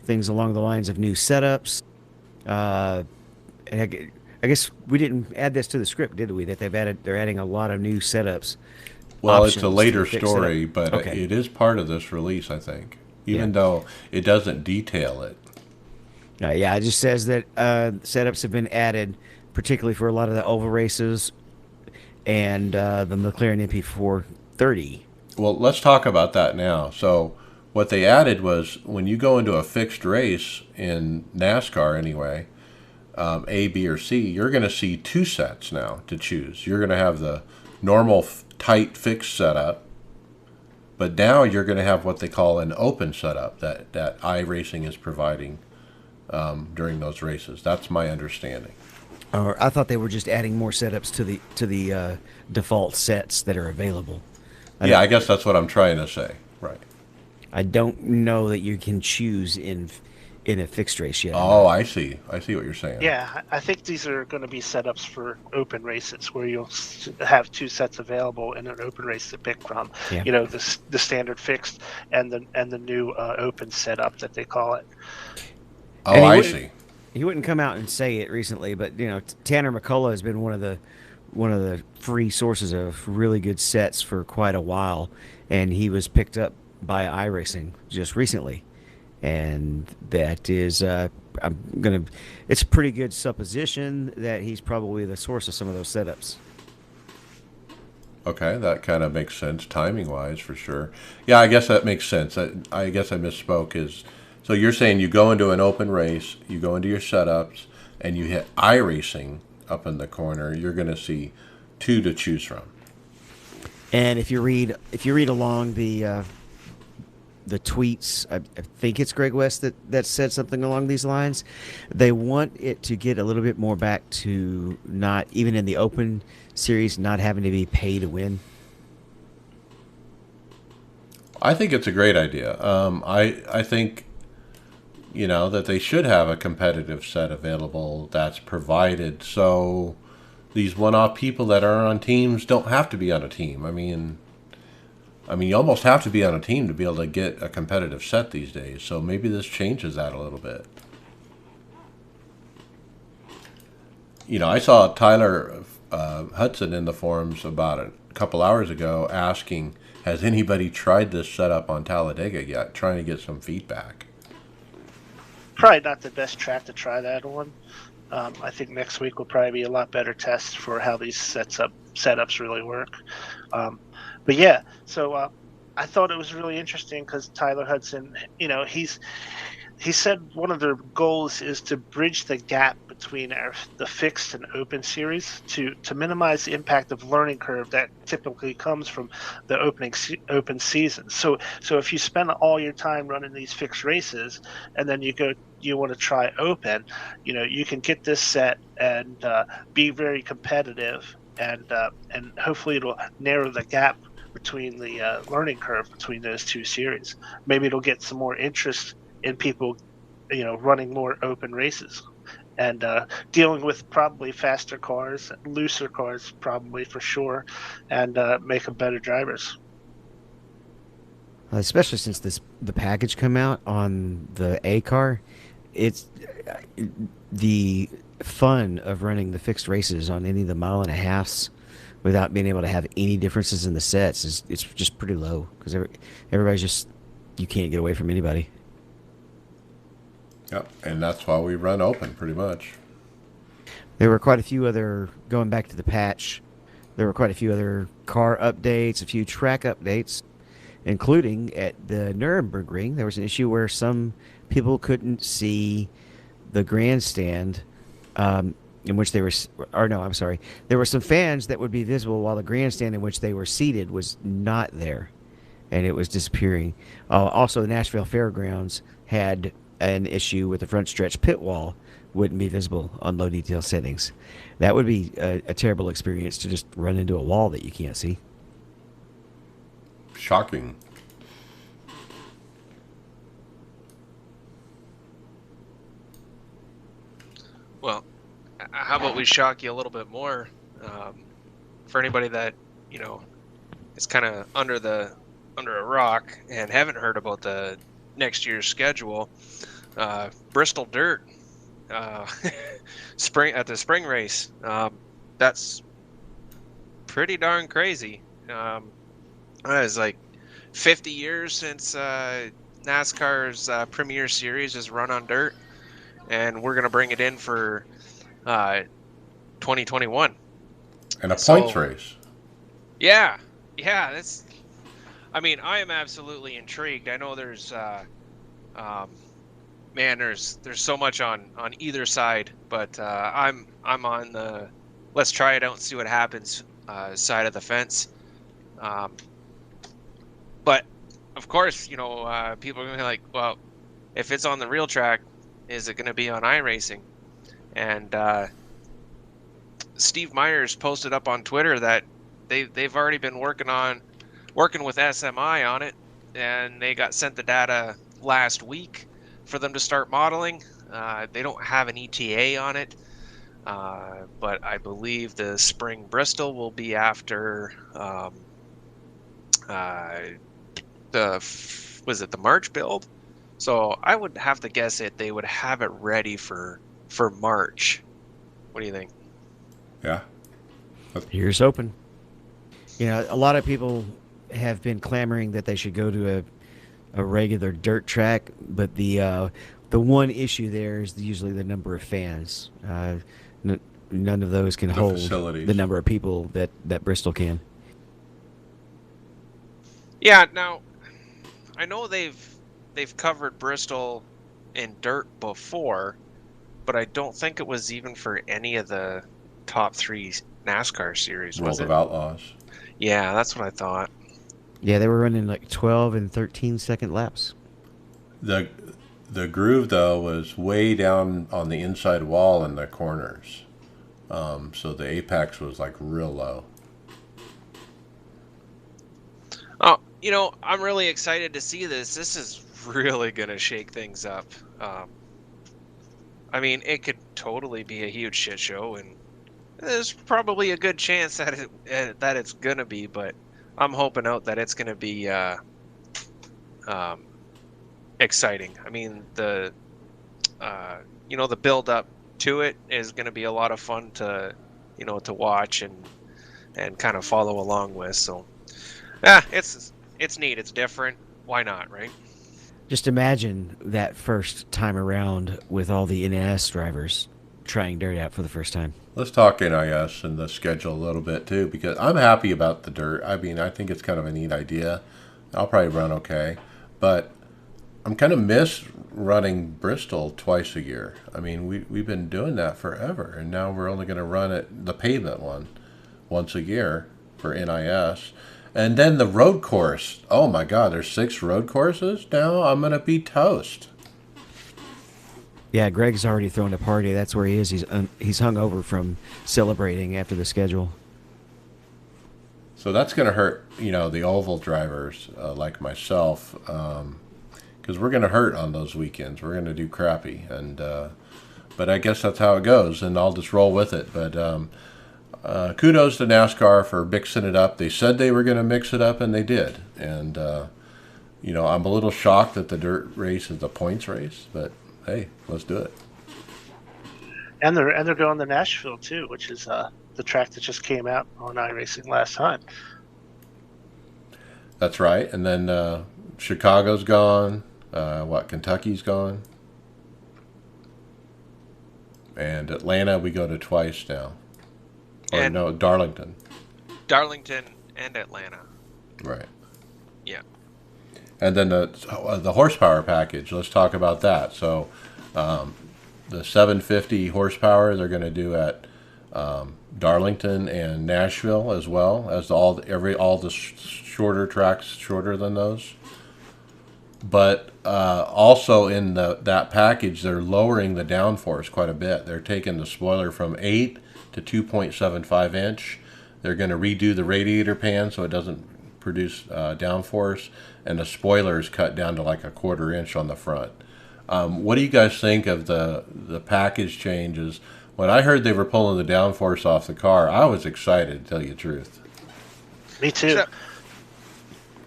things along the lines of new setups. And I guess we didn't add this to the script, did we? That they're adding a lot of new setups. Well, it's a later story, but okay. It is part of this release, I think, even though it doesn't detail it. Yeah, it just says that setups have been added, particularly for a lot of the oval races and the McLaren MP430. Well, let's talk about that now. So what they added was when you go into a fixed race in NASCAR anyway, A, B, or C, you're going to see 2 sets now to choose. You're going to have the normal tight fixed setup, but now you're going to have what they call an open setup that iRacing is providing during those races. That's my understanding. Or I thought they were just adding more setups to the default sets that are available. I guess that's what I'm trying to say. Right. I don't know that you can choose in a fixed race yet. Oh, I see. I see what you're saying. Yeah, I think these are going to be setups for open races where you'll have 2 sets available in an open race to pick from. Yeah. You know, the standard fixed and the new open setup that they call it. Oh, I see. He wouldn't come out and say it recently, but you know, Tanner McCullough has been one of the free sources of really good sets for quite a while, and he was picked up by iRacing just recently, and that is it's a pretty good supposition that he's probably the source of some of those setups. Okay, that kind of makes sense timing wise for sure. Yeah, I guess that makes sense. I guess I misspoke. So you're saying you go into an open race, you go into your setups, and you hit iRacing up in the corner, you're going to see 2 to choose from. And if you read along the tweets, I think it's Greg West that said something along these lines. They want it to get a little bit more back to not, even in the open series, not having to be pay to win. I think it's a great idea. I think, that they should have a competitive set available that's provided so these one-off people that are on teams don't have to be on a team. I mean, you almost have to be on a team to be able to get a competitive set these days. So maybe this changes that a little bit. I saw Tyler Hudson in the forums about a couple hours ago asking, has anybody tried this setup on Talladega yet? Trying to get some feedback. Probably not the best track to try that on. I think next week will probably be a lot better test for how these setups really work. But yeah, so I thought it was really interesting because Tyler Hudson, he said one of their goals is to bridge the gap between the fixed and open series to minimize the impact of learning curve that typically comes from the open season. So if you spend all your time running these fixed races and then you want to try open, you can get this set and be very competitive and hopefully it'll narrow the gap between the learning curve between those two series. Maybe it'll get some more interest in people, running more open races and dealing with probably faster cars, looser cars, probably for sure, and make them better drivers. Especially since the package come out on the A car, it's the fun of running the fixed races on any of the mile and a halves without being able to have any differences in the sets it's just pretty low because everybody's just, you can't get away from anybody. Yep, and that's why we run open pretty much. There were quite a few other, going back to the patch, there were quite a few other car updates, a few track updates, including at the Nürburgring. There was an issue where some people couldn't see the grandstand in which they were, or no, I'm sorry. There were some fans that would be visible while the grandstand in which they were seated was not there, and it was disappearing. Also, the Nashville Fairgrounds had an issue with the front stretch pit wall wouldn't be visible on low detail settings. That would be a terrible experience to just run into a wall that you can't see. Shocking. Well, how about we shock you a little bit more? For anybody that is kind of under a rock and haven't heard about the next year's schedule, Bristol Dirt at the spring race. That's pretty darn crazy. It was like 50 years since NASCAR's Premier Series is run on dirt, and we're gonna bring it in for 2021. And a points race. Yeah. That's. I mean, I am absolutely intrigued. I know there's, there's so much on either side, but I'm on the let's try it out and see what happens side of the fence. But of course, people are gonna be like, well, if it's on the real track, is it gonna be on iRacing? And Steve Myers posted up on Twitter that they've already been working with SMI on it, and they got sent the data last week for them to start modeling. They don't have an ETA on it, but I believe the spring Bristol will be after the March build. So I would have to guess they would have it ready for March. What do you think? Yeah. Here's hoping. A lot of people have been clamoring that they should go to a regular dirt track, but the one issue there is usually the number of fans. None of those can hold facilities. The number of people that Bristol can. Yeah. Now, I know they've covered Bristol in dirt before, but I don't think it was even for any of the top 3 NASCAR series. World of Outlaws. Yeah, that's what I thought. Yeah, they were running like 12 and 13 second laps. The groove though was way down on the inside wall in the corners, so the apex was like real low. Oh, I'm really excited to see this. This is really gonna shake things up. I mean, it could totally be a huge shit show, and there's probably a good chance that it's gonna be, but I'm hoping out that it's gonna be exciting. I mean, the build up to it is gonna be a lot of fun to watch and kind of follow along with. So it's neat, it's different. Why not, right? Just imagine that first time around with all the NAS drivers trying dirt out for the first time. Let's talk NIS and the schedule a little bit too, because I'm happy about the dirt. I mean, I think it's kind of a neat idea. I'll probably run okay, but I'm kind of miss running Bristol twice a year. I mean, we've been doing that forever, and now we're only going to run the pavement one once a year for NIS. And then the road course. Oh my God, there's 6 road courses now? I'm going to be toast. Yeah, Greg's already thrown a party. That's where he is. He's hung over from celebrating after the schedule. So that's going to hurt, the oval drivers like myself, because we're going to hurt on those weekends. We're going to do crappy, and but I guess that's how it goes, and I'll just roll with it. But kudos to NASCAR for mixing it up. They said they were going to mix it up, and they did. And I'm a little shocked that the dirt race is a points race, but hey, let's do it. And they're going to Nashville too, which is the track that just came out on iRacing last time. That's right. And then Chicago's gone. Kentucky's gone. And Atlanta, we go to twice now. Or no, Darlington. Darlington and Atlanta. Right. Yeah. And then the horsepower package. Let's talk about that. So the 750 horsepower they're going to do at Darlington and Nashville, as well as all the shorter tracks, shorter than those. But also in that package, they're lowering the downforce quite a bit. They're taking the spoiler from 8 to 2.75 inch. They're going to redo the radiator pan so it doesn't produce downforce, and the spoiler is cut down to like a 1/4 inch on the front. What do you guys think of the package changes? When I heard they were pulling the downforce off the car, I was excited, to tell you the truth. Me too.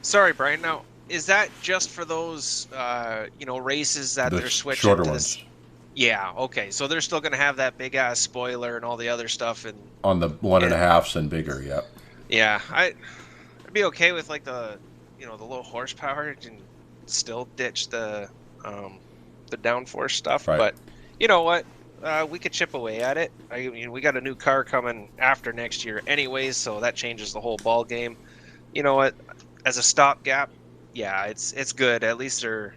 Sorry, Brian. Now, is that just for those, races that they're switching shorter to ones? this? Yeah. Okay. So they're still going to have that big ass spoiler and all the other stuff, and On the 1.5s and bigger, yep. yeah, I'd be okay with like the low horsepower and still ditch the downforce stuff. Right. But you know what? We could chip away at it. I mean, we got a new car coming after next year anyways, so that changes the whole ball game. You know what? As a stopgap, yeah, it's good. At least they're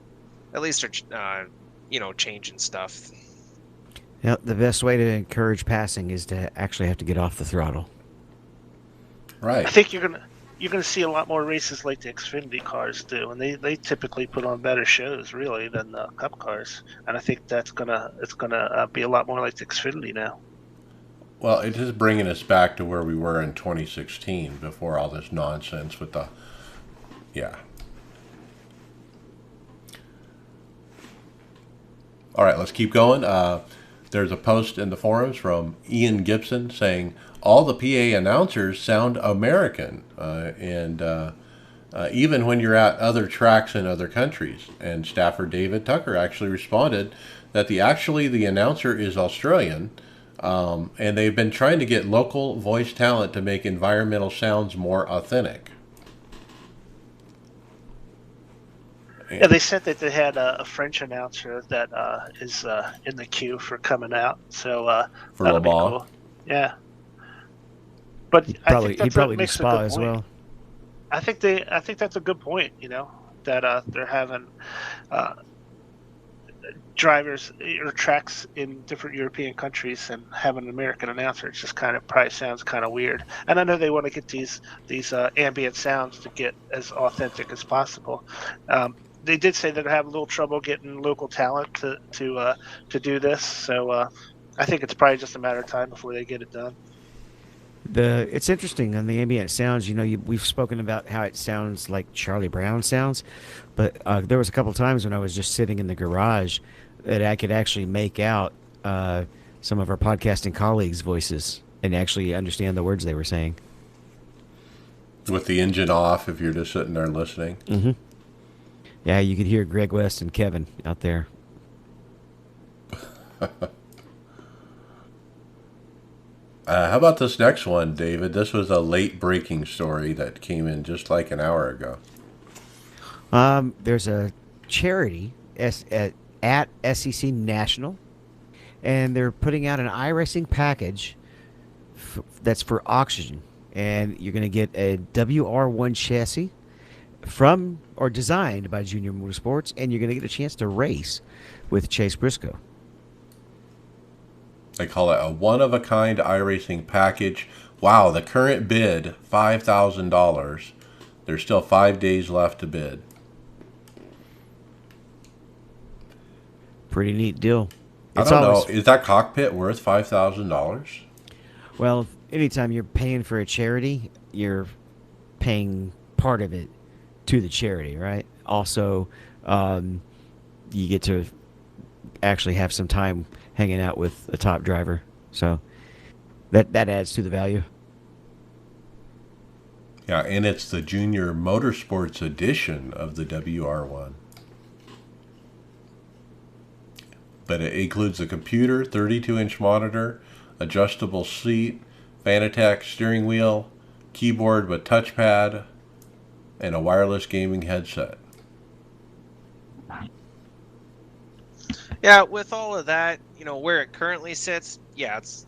changing stuff. Yeah, the best way to encourage passing is to actually have to get off the throttle. Right. I think you're gonna see a lot more races like the Xfinity cars do, and they typically put on better shows really than the Cup cars, and I think it's gonna be a lot more like the Xfinity now. Well, it is bringing us back to where we were in 2016 before all this nonsense with the, yeah. All right, let's keep going. There's a post in the forums from Ian Gibson saying all the PA announcers sound American, and even when you're at other tracks in other countries. And staffer David Tucker actually responded that the announcer is Australian, and they've been trying to get local voice talent to make environmental sounds more authentic. Yeah, they said that they had a French announcer that is in the queue for coming out. So For that'll Le be Mans. cool. Yeah, but He I think that's probably do makes a Spa good as point. well. I think that's a good point. That they're having drivers or tracks in different European countries and having an American announcer. It just probably sounds kind of weird. And I know they want to get these ambient sounds to get as authentic as possible. They did say they're having a little trouble getting local talent to do this. So I think it's probably just a matter of time before they get it done. It's interesting on the ambient sounds. We've spoken about how it sounds like Charlie Brown sounds, but there was a couple times when I was just sitting in the garage that I could actually make out some of our podcasting colleagues' voices and actually understand the words they were saying. With the engine off, if you're just sitting there listening. Mm-hmm. Yeah, you could hear Greg West and Kevin out there. How about this next one, David? This was a late breaking story that came in just like an hour ago. There's a charity at SEC National, and they're putting out an iRacing package that's for oxygen. And you're going to get a WR1 chassis from or designed by Junior Motorsports, and you're going to get a chance to race with Chase Briscoe. They call it a one-of-a-kind iRacing package. Wow, the current bid, $5,000. There's still 5 days left to bid. Pretty neat deal. I don't know. Is that cockpit worth $5,000? Well, anytime you're paying for a charity, you're paying part of it to the charity, right? Also, you get to actually have some time hanging out with a top driver, so that adds to the value. Yeah, and it's the Junior Motorsports edition of the WR1. But it includes a computer, 32-inch monitor, adjustable seat, Fanatec steering wheel, keyboard with touchpad, and a wireless gaming headset. Yeah, with all of that, you know, where it currently sits, yeah, it's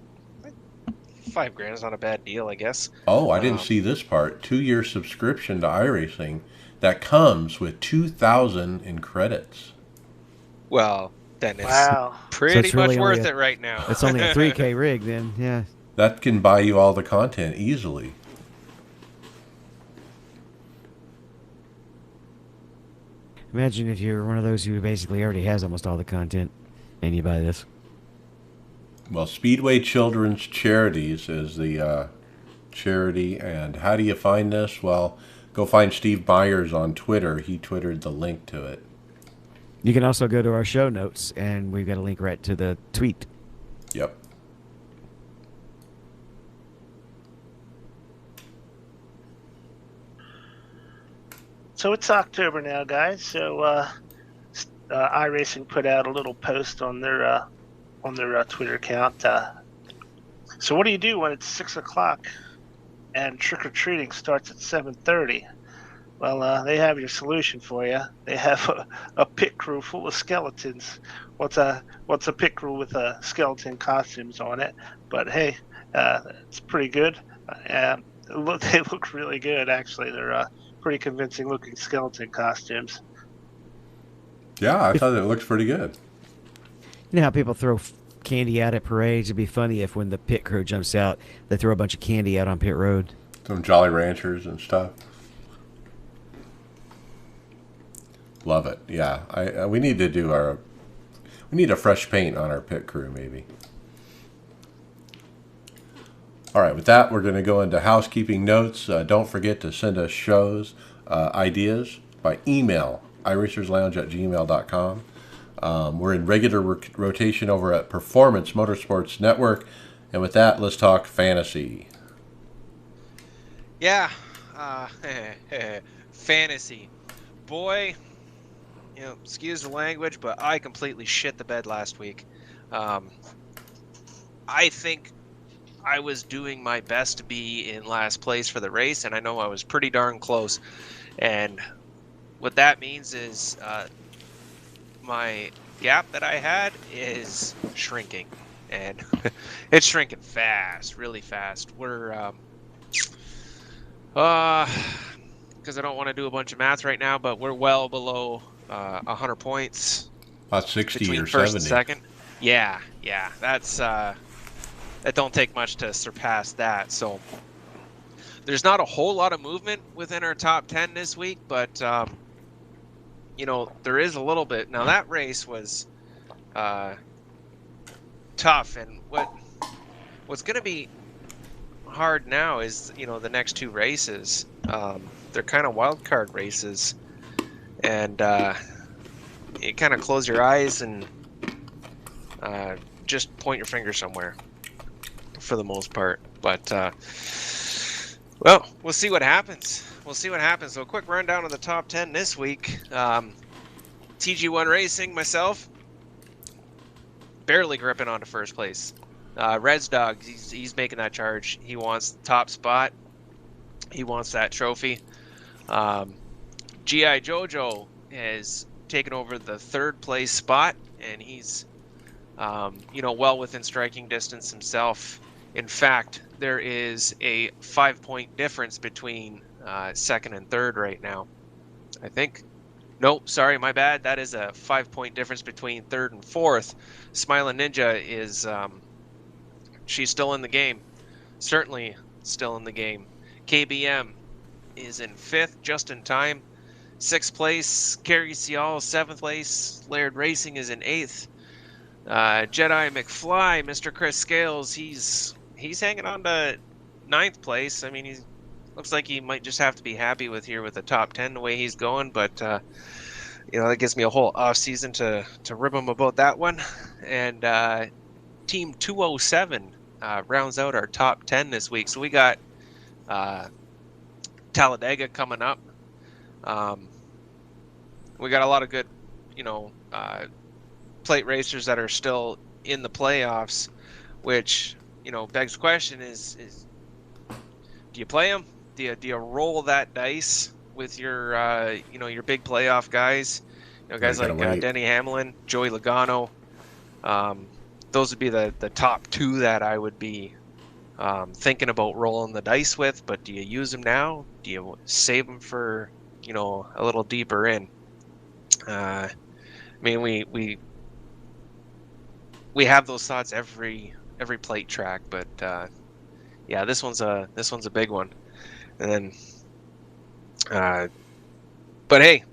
$5,000 is not a bad deal, I guess. Oh, I didn't see this part. 2-year subscription to iRacing that comes with 2,000 in credits. Well, then it's Wow. pretty it's really much worth only it right now. It's only a 3K rig, then. Yeah. That can buy you all the content easily. Imagine if you're one of those who basically already has almost all the content, and you buy this. Well, Speedway Children's Charities is the charity, and how do you find this? Well, go find Steve Myers on Twitter. He twittered the link to it. You can also go to our show notes, and we've got a link right to the tweet. Yep. So it's October now, guys. So iRacing put out a little post on their Twitter account. So what do you do when it's 6 o'clock and trick or treating starts at 7:30? Well, they have your solution for you. They have a pit crew full of skeletons. What's a pit crew with skeleton costumes on it? But hey, it's pretty good. They look really good, actually. They're pretty convincing looking skeleton costumes. Yeah, I thought it looked pretty good. You know how people throw candy out at parades? It'd be funny if when the pit crew jumps out, they throw a bunch of candy out on pit road. Some Jolly Ranchers and stuff. Love it. Yeah, we need to do we need a fresh paint on our pit crew, maybe. All right, with that, we're going to go into housekeeping notes. Don't forget to send us shows, ideas by email, iRacersLounge@gmail.com. We're in regular rotation over at Performance Motorsports Network. And with that, let's talk fantasy. Yeah, fantasy. Boy, you know, excuse the language, but I completely shit the bed last week. I think I was doing my best to be in last place for the race, and I know I was pretty darn close. And what that means is my gap that I had is shrinking, and it's shrinking fast, really fast. We're because I don't want to do a bunch of math right now, but we're well below 100 points. About 60 between or first 70. and second. Yeah, that's it don't take much to surpass that. So there's not a whole lot of movement within our top 10 this week, but you know, there is a little bit. Now that race was tough, and what's going to be hard now is, you know, the next two races. They're kind of wild card races, and you kind of close your eyes and just point your finger somewhere for the most part. But well, we'll see what happens. We'll see what happens. So a quick rundown of the top 10 this week. TG1 Racing, myself, barely gripping onto first place. Reds Dog, he's making that charge. He wants the top spot. He wants that trophy. GI Jojo has taken over the third place spot, and he's you know, well within striking distance himself. In fact, there is a 5-point difference between second and third right now. I think. Nope, sorry, my bad. That is a 5-point difference between third and fourth. Smiling Ninja is she's still in the game. Certainly still in the game. KBM is in fifth, just in time. Sixth place, Kerry Cial, seventh place. Laird Racing is in eighth. Jedi McFly, Mr. Chris Scales, he's hanging on to ninth place. I mean, looks like he might just have to be happy with the top 10 the way he's going. But that gives me a whole off season to rib him about that one. And Team 207 rounds out our top 10 this week. So we got Talladega coming up. We got a lot of good, plate racers that are still in the playoffs, which, begs the question is do you play them? Do you roll that dice with your, your big playoff guys? Guys like Denny Hamlin, Joey Logano. Those would be the top two that I would be thinking about rolling the dice with. But do you use them now? Do you save them for, a little deeper in? I mean, we have those thoughts every plate track, but yeah, this one's a big one. And then, but hey,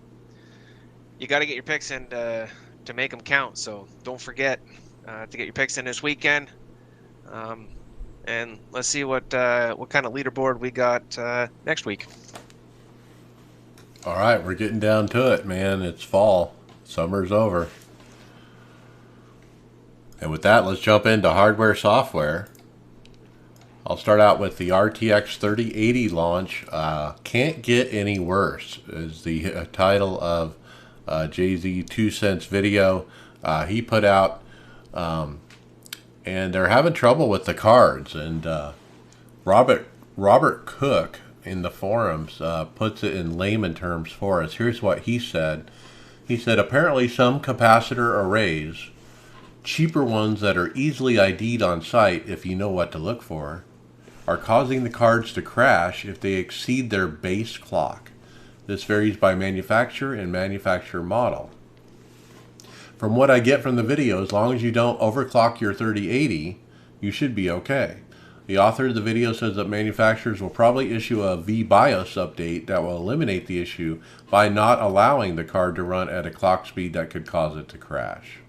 you got to get your picks in to make them count. So don't forget to get your picks in this weekend. And let's see what kind of leaderboard we got next week. All right, we're getting down to it, man. It's fall. Summer's over. And with that, let's jump into hardware software. I'll start out with the RTX 3080 launch. Can't get any worse is the title of Jay-Z 2 Cents video he put out. And they're having trouble with the cards. And Robert Cook in the forums puts it in layman terms for us. Here's what he said. He said, apparently some capacitor arrays, cheaper ones that are easily ID'd on site if you know what to look for, are causing the cards to crash if they exceed their base clock. This varies by manufacturer and manufacturer model. From what I get from the video, as long as you don't overclock your 3080, you should be okay. The author of the video says that manufacturers will probably issue a VBIOS update that will eliminate the issue by not allowing the card to run at a clock speed that could cause it to crash.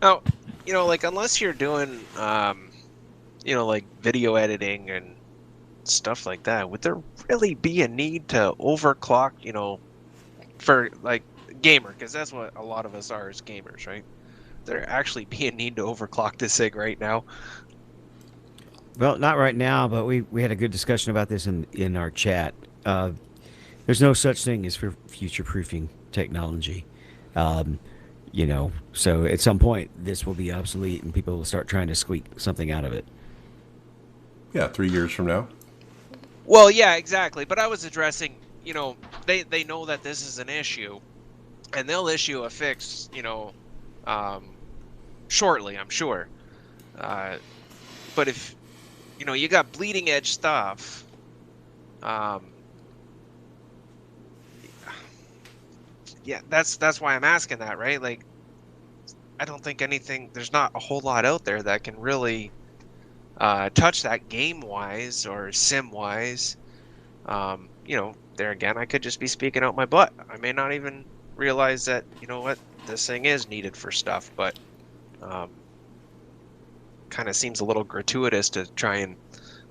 Now, unless you're doing, like video editing and stuff like that, would there really be a need to overclock, for like gamer? Because that's what a lot of us are as gamers, right? There actually be a need to overclock this thing right now? Well, not right now, but we had a good discussion about this in our chat. There's no such thing as for future-proofing technology. So at some point this will be obsolete and people will start trying to squeak something out of it. Yeah, 3 years from now. Well, yeah, exactly. But I was addressing, they know that this is an issue, and they'll issue a fix, shortly, I'm sure. But if, you got bleeding edge stuff, yeah, that's why I'm asking that, right? Like, I don't think there's not a whole lot out there that can really touch that game-wise or sim-wise. There again, I could just be speaking out my butt. I may not even realize that, this thing is needed for stuff, but kind of seems a little gratuitous to try and,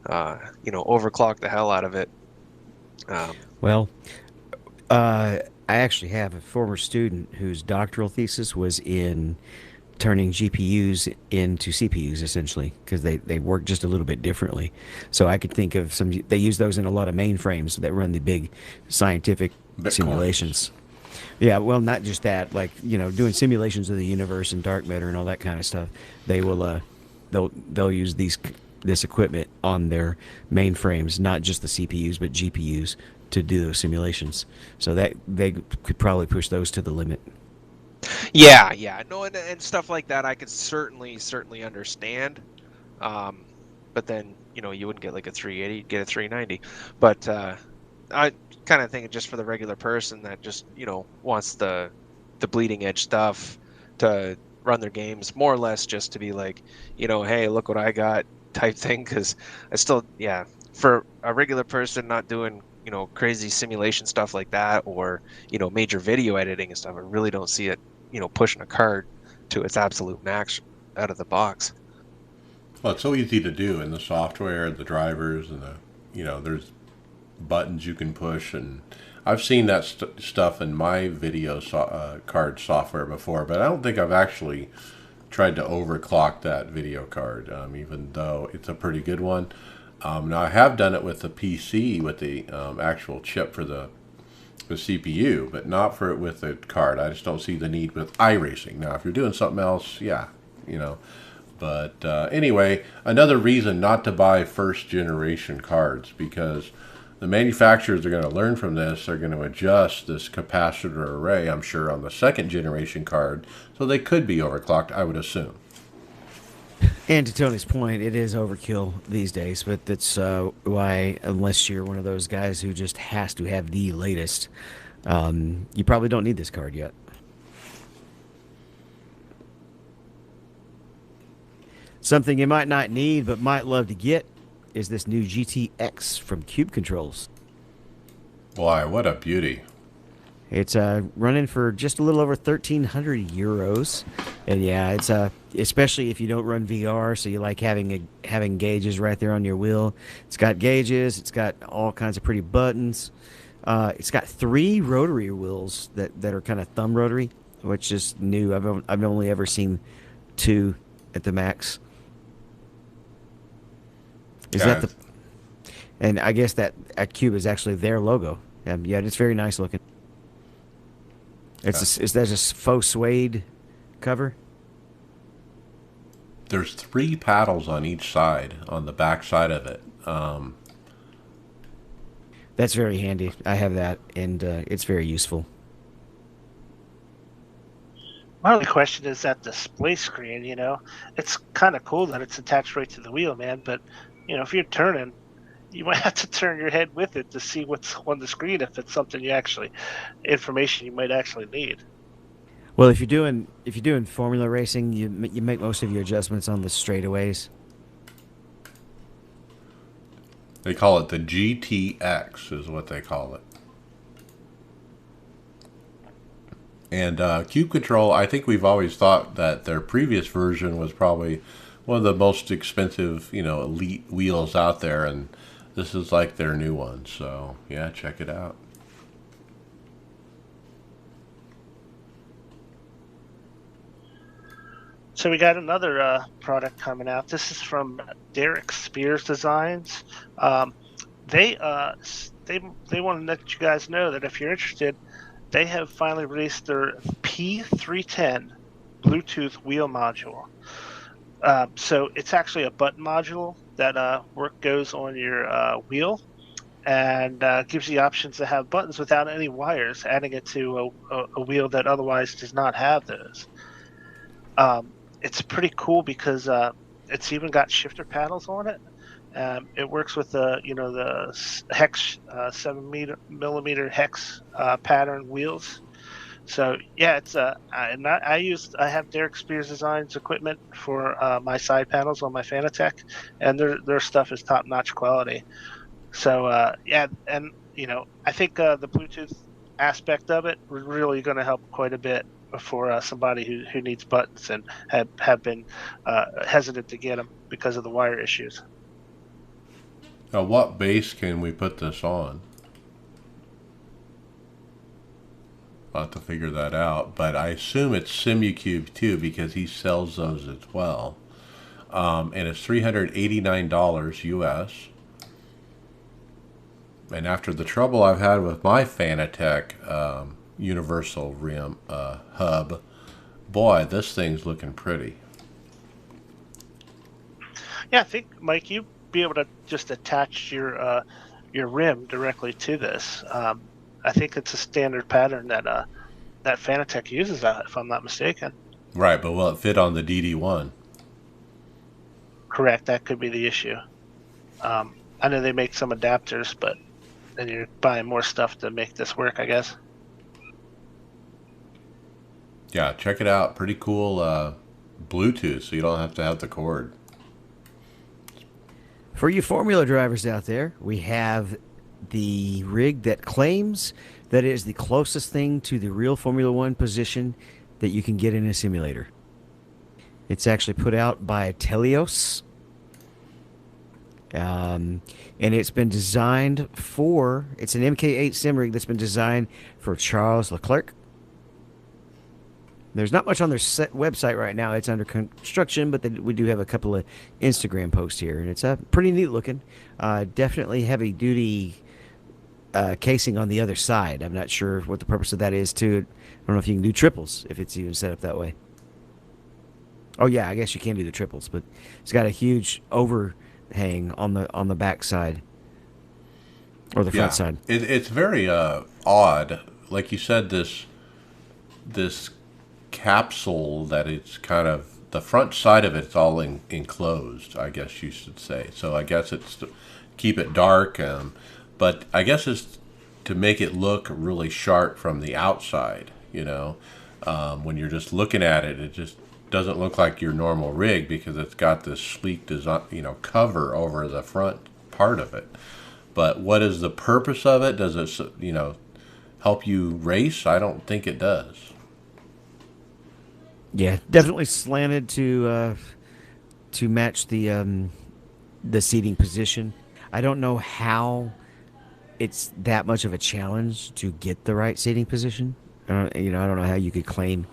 overclock the hell out of it. Well, I actually have a former student whose doctoral thesis was in turning GPUs into CPUs, essentially, because they work just a little bit differently. So I could think of they use those in a lot of mainframes that run the big scientific simulations. Yeah, well, not just that, like, doing simulations of the universe and dark matter and all that kind of stuff. They will, they'll use this equipment on their mainframes, not just the CPUs, but GPUs, to do those simulations. So that they could probably push those to the limit. Yeah. No, and stuff like that I could certainly understand. But then, you wouldn't get like a 380, you'd get a 390. But I kind of think just for the regular person that just, wants the bleeding edge stuff to run their games, more or less just to be like, hey, look what I got type thing. Because I still, for a regular person not doing, crazy simulation stuff like that, or, major video editing and stuff, I really don't see it, pushing a card to its absolute max out of the box. Well, it's so easy to do in the software, the drivers, and there's buttons you can push, and I've seen that stuff in my video card software before, but I don't think I've actually tried to overclock that video card, even though it's a pretty good one. Now I have done it with the PC with the actual chip for the CPU, but not for it with the card. I just don't see the need with iRacing. Now, if you're doing something else, yeah, But anyway, another reason not to buy first generation cards, because the manufacturers are going to learn from this. They're going to adjust this capacitor array, I'm sure, on the second generation card, so they could be overclocked, I would assume. And to Tony's point, it is overkill these days, but that's why, unless you're one of those guys who just has to have the latest, you probably don't need this card yet. Something you might not need but might love to get is this new GTX from Cube Controls. Why, what a beauty. It's running for just a little over 1,300 euros, and yeah, it's especially if you don't run VR, so you like having gauges right there on your wheel. It's got gauges. It's got all kinds of pretty buttons. It's got 3 rotary wheels that are kind of thumb rotary, which is new. I've only ever seen 2 at the max. And I guess that at Cube is actually their logo. Yeah, it's very nice looking. There's a faux suede cover. There's 3 paddles on each side, on the back side of it. That's very handy. I have that, and it's very useful. My only question is that display screen, it's kind of cool that it's attached right to the wheel, man, but, if you're turning, you might have to turn your head with it to see what's on the screen if it's something information you might actually need. Well, if you're doing formula racing, you make most of your adjustments on the straightaways. They call it the GTX, is what they call it. And Cube Control, I think we've always thought that their previous version was probably one of the most expensive, elite wheels out there, and this is like their new one. So, yeah, check it out. So we got another product coming out. This is from Derek Spears Designs. They want to let you guys know that if you're interested, they have finally released their P310 Bluetooth wheel module. So it's actually a button module that goes on your wheel and gives you options to have buttons without any wires, adding it to a wheel that otherwise does not have those. It's pretty cool because it's even got shifter paddles on it. It works with the hex 7mm hex pattern wheels. So yeah, it's I have Derek Spears Designs equipment for my side panels on my Fanatec, and their stuff is top notch quality. So yeah, and I think the Bluetooth aspect of it is really going to help quite a bit for somebody who needs buttons and have been hesitant to get them because of the wire issues. Now, what base can we put this on? I'll have to figure that out, but I assume it's Simucube too because he sells those as well. And it's $389 US. And after the trouble I've had with my Fanatec universal rim hub, boy, this thing's looking pretty. Yeah, I think, Mike, you'd be able to just attach your rim directly to this. I think it's a standard pattern that that Fanatec uses, if I'm not mistaken. Right, but will it fit on the DD1? Correct, that could be the issue. I know they make some adapters, but then you're buying more stuff to make this work, I guess. Yeah, check it out. Pretty cool Bluetooth, so you don't have to have the cord. For you Formula drivers out there, we have the rig that claims that it is the closest thing to the real Formula One position that you can get in a simulator. It's actually put out by Telios, And it's been designed for. It's an MK8 sim rig that's been designed for Charles Leclerc. There's not much on their website right now. It's under construction, but we do have a couple of Instagram posts here, and it's pretty neat looking. Definitely heavy duty casing on the other side. I'm not sure what the purpose of that is. Too. I don't know if you can do triples if it's even set up that way. Oh yeah, I guess you can do the triples, but it's got a huge overhang on the back side or the front side. It's very odd. Like you said, this capsule that it's kind of the front side of it's all enclosed, I guess you should say. So I guess it's to keep it dark, but I guess it's to make it look really sharp from the outside. When you're just looking at it, it just doesn't look like your normal rig because it's got this sleek design, cover over the front part of it. But what is the purpose of it? Does it, help you race? I don't think it does. Yeah, definitely slanted to match the seating position. I don't know how it's that much of a challenge to get the right seating position. I don't know how you could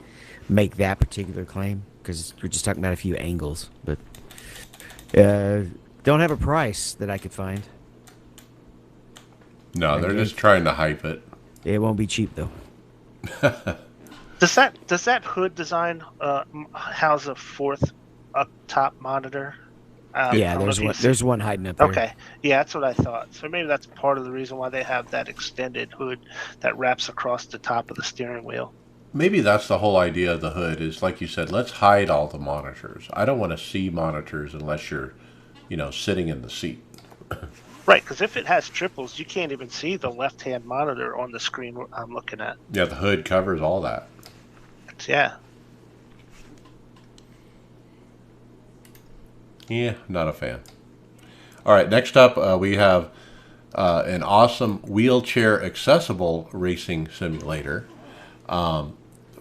make that particular claim because we're just talking about a few angles, but don't have a price that I could find. No, they're just trying to hype it. It won't be cheap though. Does that hood design house a fourth up top monitor? Yeah, there's one hiding up there. Okay, yeah, that's what I thought. So maybe that's part of the reason why they have that extended hood that wraps across the top of the steering wheel. Maybe that's the whole idea of the hood is, like you said, let's hide all the monitors. I don't want to see monitors unless you're, sitting in the seat. Right, because if it has triples, you can't even see the left-hand monitor on the screen I'm looking at. Yeah, the hood covers all that. Yeah. Yeah, not a fan. All right, next up we have an awesome wheelchair accessible racing simulator.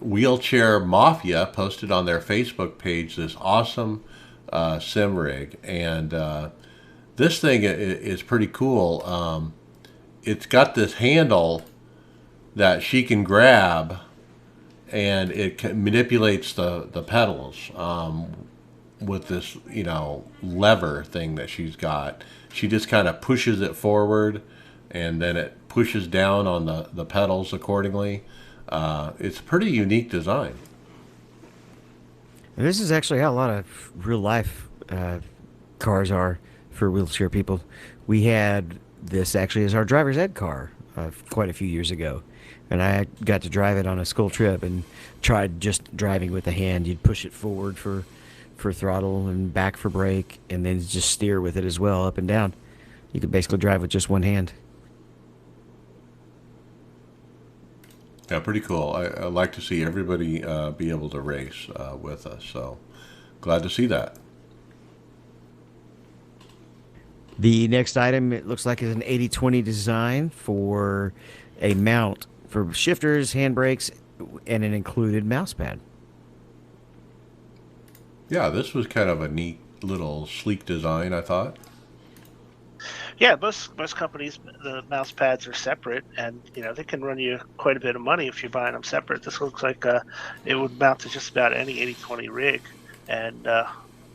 Wheelchair Mafia posted on their Facebook page this awesome sim rig, and this thing is pretty cool. It's got this handle that she can grab, and it manipulates the pedals with this lever thing that she's got. She just kind of pushes it forward, and then it pushes down on the pedals accordingly. It's a pretty unique design. And this is actually how a lot of real life cars are for wheelchair people. We had this actually as our driver's ed car quite a few years ago. And I got to drive it on a school trip and tried just driving with the hand. You'd push it forward for throttle and back for brake, and then just steer with it as well, up and down. You could basically drive with just one hand. Yeah, pretty cool. I like to see everybody be able to race with us, so glad to see that. The next item, it looks like, is an 80/20 design for a mount for shifters, handbrakes, and an included mouse pad. Yeah, this was kind of a neat little sleek design, I thought. Yeah, most companies, the mouse pads are separate, and they can run you quite a bit of money if you're buying them separate. This looks like it would mount to just about any 80/20 rig, and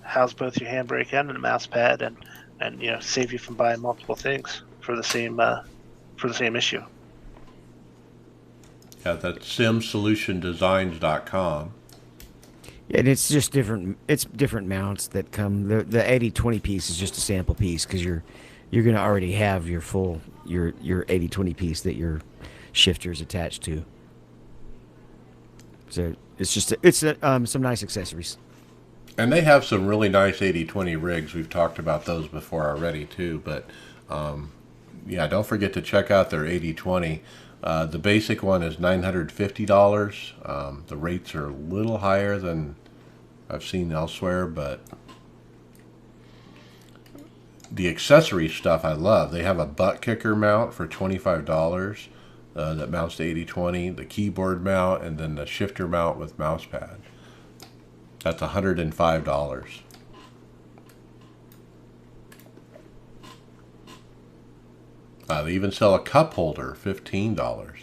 house both your handbrake and the mouse pad, and save you from buying multiple things for the same issue. Yeah, that's simsolutiondesigns.com. And it's just different. It's different mounts that come. The 80/20 piece is just a sample piece because you're going to already have your full your 80/20 piece that your shifter's attached to. So it's just some nice accessories. And they have some really nice 80/20 rigs. We've talked about those before already too. But don't forget to check out their 80/20. The basic one is $950. The rates are a little higher than I've seen elsewhere, but the accessory stuff I love. They have a butt kicker mount for $25 that mounts to 80/20, the keyboard mount, and then the shifter mount with mouse pad. That's $105. They even sell a cup holder, $15.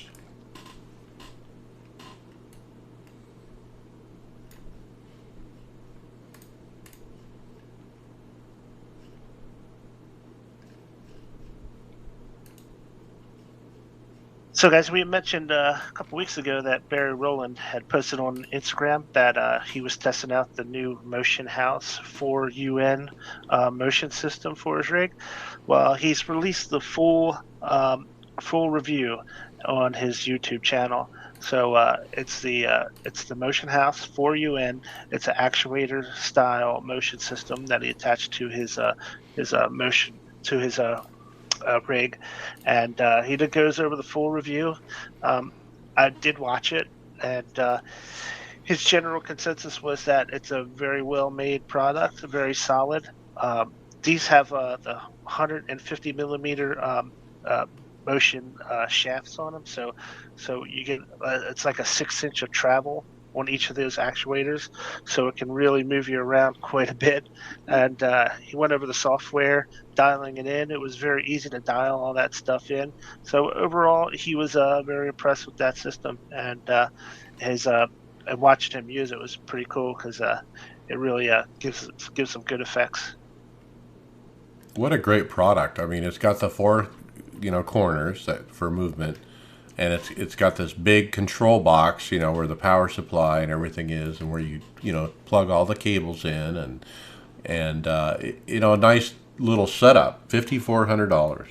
So, guys, we mentioned a couple weeks ago that Barry Rowland had posted on Instagram that he was testing out the new Motion House 4UN motion system for his rig. Well, he's released the full review on his YouTube channel. So it's the Motion House 4UN. It's an actuator style motion system that he attached to his motion to his rig, and he goes over the full review. I did watch it, and his general consensus was that it's a very well made product, very solid. These have the 150 millimeter motion shafts on them, so you get it's like a 6 inch of travel on each of those actuators, so it can really move you around quite a bit. And he went over the software, dialing it in. It was very easy to dial all that stuff in. So overall, he was very impressed with that system, and and watching him use it was pretty cool because it really gives some good effects. What a great product! I mean, it's got the four, corners for movement, and it's got this big control box, where the power supply and everything is, and where you plug all the cables in, and a nice little setup. $5,400.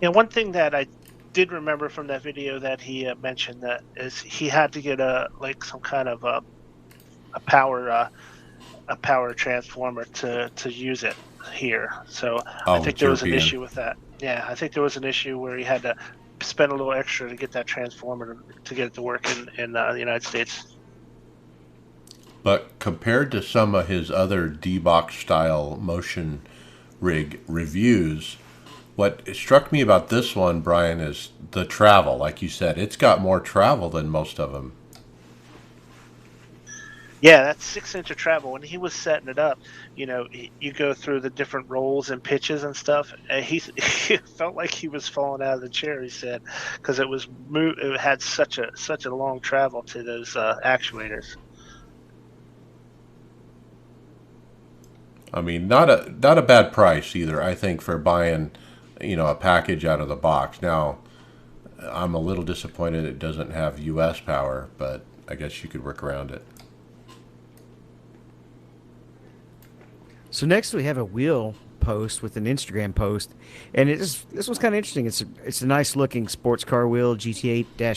Yeah, one thing that I did remember from that video that he mentioned that is he had to get some kind of a power transformer to use it here. So I think there was an issue with that. Yeah, I think there was an issue where he had to spend a little extra to get that transformer to get it to work in the United States. But compared to some of his other D-Box style motion rig reviews, what struck me about this one, Brian, is the travel. Like you said, it's got more travel than most of them. Yeah, that's 6 inch of travel. When he was setting it up, you go through the different rolls and pitches and stuff. And he felt like he was falling out of the chair. He said, because it had such a long travel to those actuators. I mean, not a bad price either. I think for buying, a package out of the box. Now, I'm a little disappointed it doesn't have U.S. power, but I guess you could work around it. So next we have a wheel post with an Instagram post, and this was kind of interesting. It's a nice looking sports car wheel, GT8